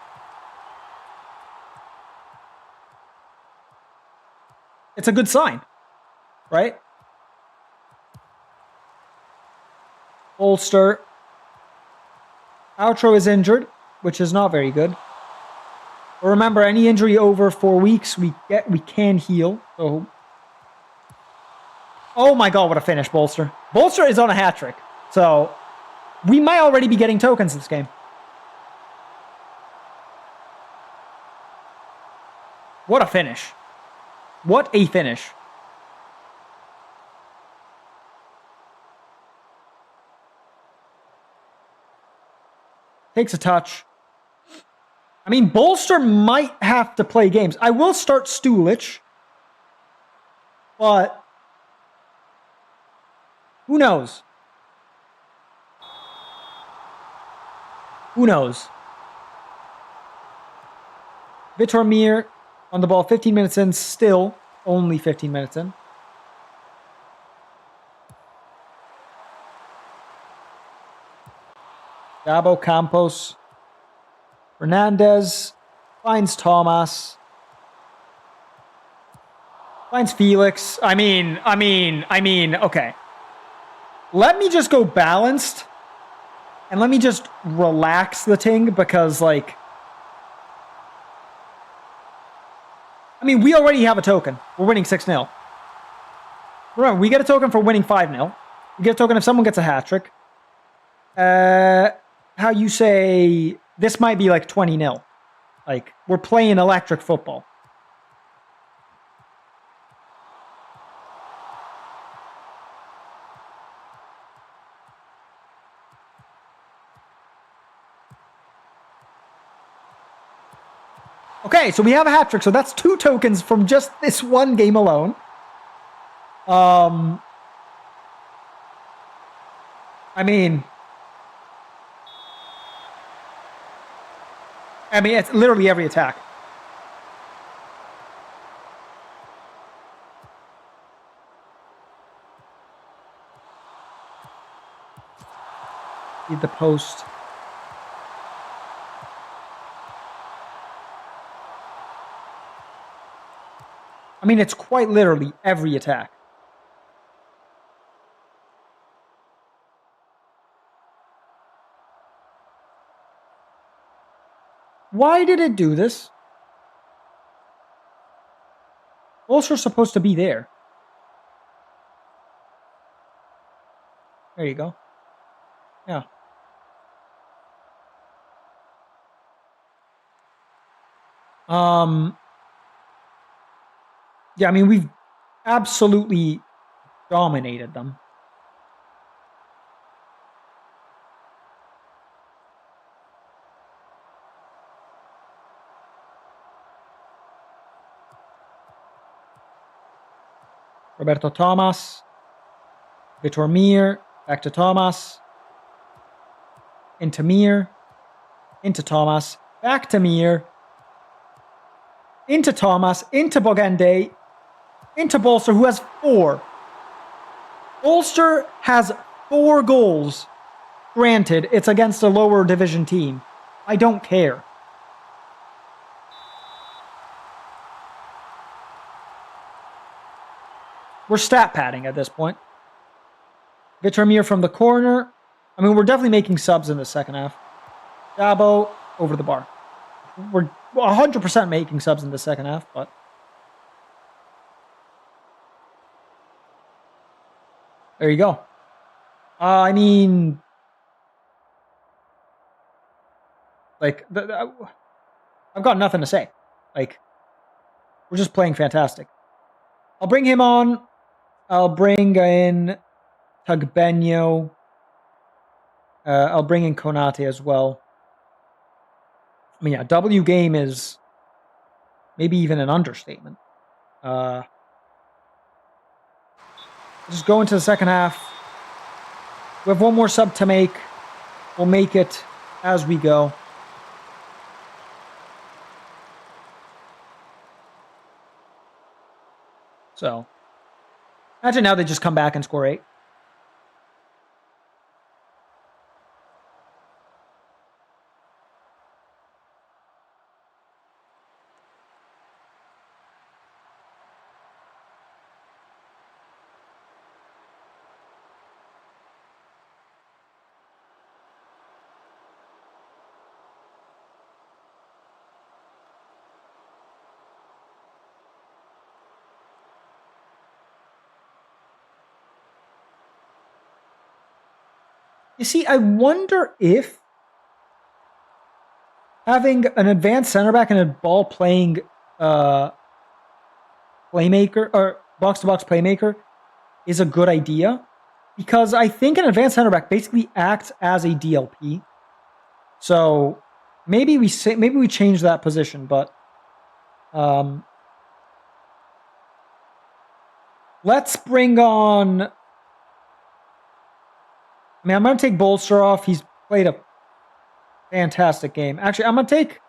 it's a good sign, right? Bolster. Outro is injured, which is not very good. But remember, any injury over 4 weeks, we can heal. So, oh my god, what a finish, Bolster. Bolster is on a hat trick. So, we might already be getting tokens this game. What a finish. What a finish. Takes a touch. I mean, Bolster might have to play games. I will start Stulich. But who knows? Who knows? Vitor Mir on the ball 15 minutes in. Still only 15 minutes in. Dabo Campos. Fernandez finds Thomas. Finds Felix. I mean, okay. Let me just go balanced. And let me just relax the thing because, like... I mean, we already have a token. We're winning 6-0. Remember, we get a token for winning 5-0. We get a token if someone gets a hat trick. How you say... This might be like 20-0. Like, we're playing electric football. Okay, so we have a hat trick. So that's 2 tokens from just this one game alone. I mean, it's literally every attack. Need the post. I mean, it's quite literally every attack. Why did it do this? Ulcer's supposed to be there. There you go. Yeah. Yeah, I mean, we've absolutely dominated them. Roberto Thomas. Vitor Mir. Back to Thomas. Into Mir. Into Thomas. Back to Mir. Into Thomas. Into Bogande. Into Bolster, who has 4. Bolster has 4 goals. Granted, it's against a lower division team. I don't care. We're stat padding at this point. Vitor Mir from the corner. I mean, we're definitely making subs in the second half. Dabo over the bar. We're 100% making subs in the second half, but... There you go. I mean... Like, I've got nothing to say. Like, we're just playing fantastic. I'll bring him on. I'll bring in Tagbenyo. I'll bring in Konate as well. I mean, yeah, W game is maybe even an understatement. Just go into the second half. We have one more sub to make. We'll make it as we go. So, imagine now they just come back and score 8. You see, I wonder if having an advanced center back and a ball playing playmaker or box to box playmaker is a good idea, because I think an advanced center back basically acts as a DLP. So maybe we change that position, but let's bring on. I mean, I'm going to take Bolster off. He's played a fantastic game. Actually, I'm going to take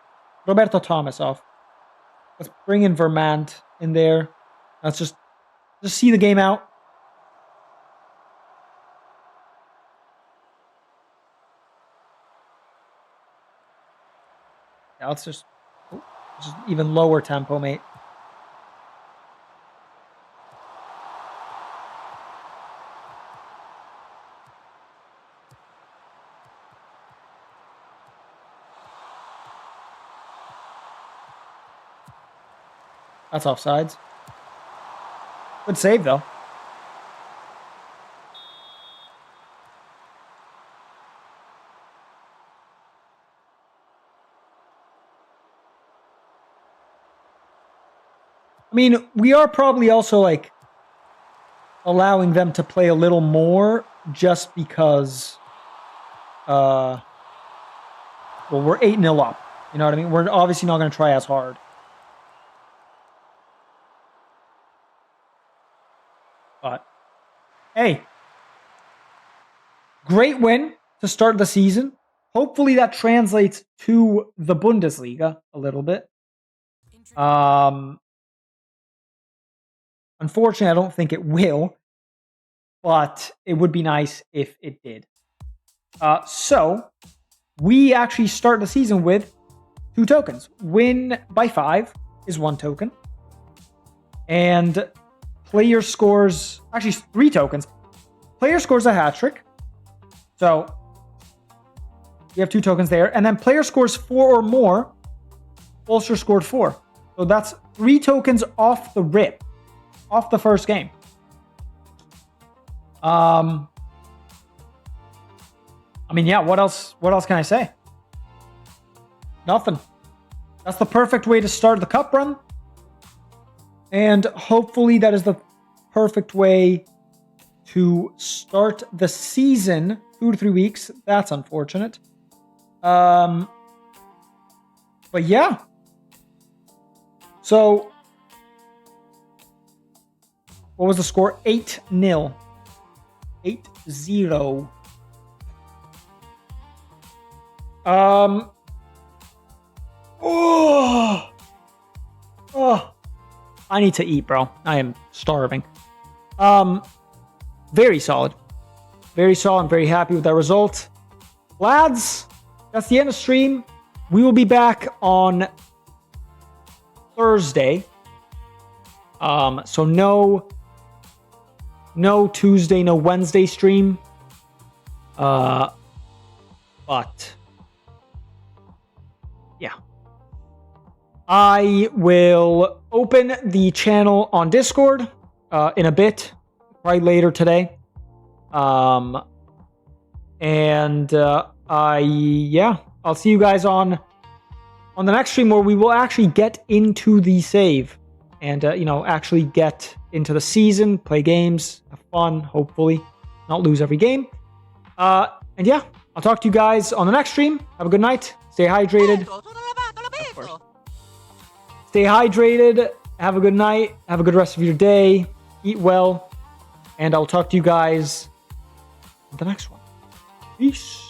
Roberto Thomas off. Let's bring in Vermont in there. Let's just see the game out. Yeah, let's just even lower tempo, mate. That's offsides. Good save, though. I mean, we are probably also, like, allowing them to play a little more just because, well, we're 8-0 up. You know what I mean? We're obviously not going to try as hard. But, hey, great win to start the season. Hopefully that translates to the Bundesliga a little bit. Unfortunately, I don't think it will, but it would be nice if it did. So, we actually start the season with 2 tokens. Win by 5 is 1 token. And player scores, actually 3 tokens. Player scores a hat trick. So you have 2 tokens there. And then player scores 4 or more. Ulster scored 4. So that's 3 tokens off the rip. Off the first game. I mean, yeah, what else can I say? Nothing. That's the perfect way to start the cup run. And hopefully that is the perfect way to start the season. 2 to 3 weeks. That's unfortunate. But yeah. So, what was the score? 8-0. 8-0. I need to eat, bro. I am starving. Very solid. Very solid. I'm very happy with that result. Lads, that's the end of stream. We will be back on Thursday. So no Tuesday, no Wednesday stream. But yeah. I will open the channel on Discord in a bit, probably later today. I'll see you guys on the next stream where we will actually get into the save and actually get into the season, play games, have fun, hopefully not lose every game. And yeah, I'll talk to you guys on the next stream. Have a good night. Stay hydrated. Of course. Stay hydrated. Have a good night. Have a good rest of your day. Eat well. And I'll talk to you guys on the next one. Peace.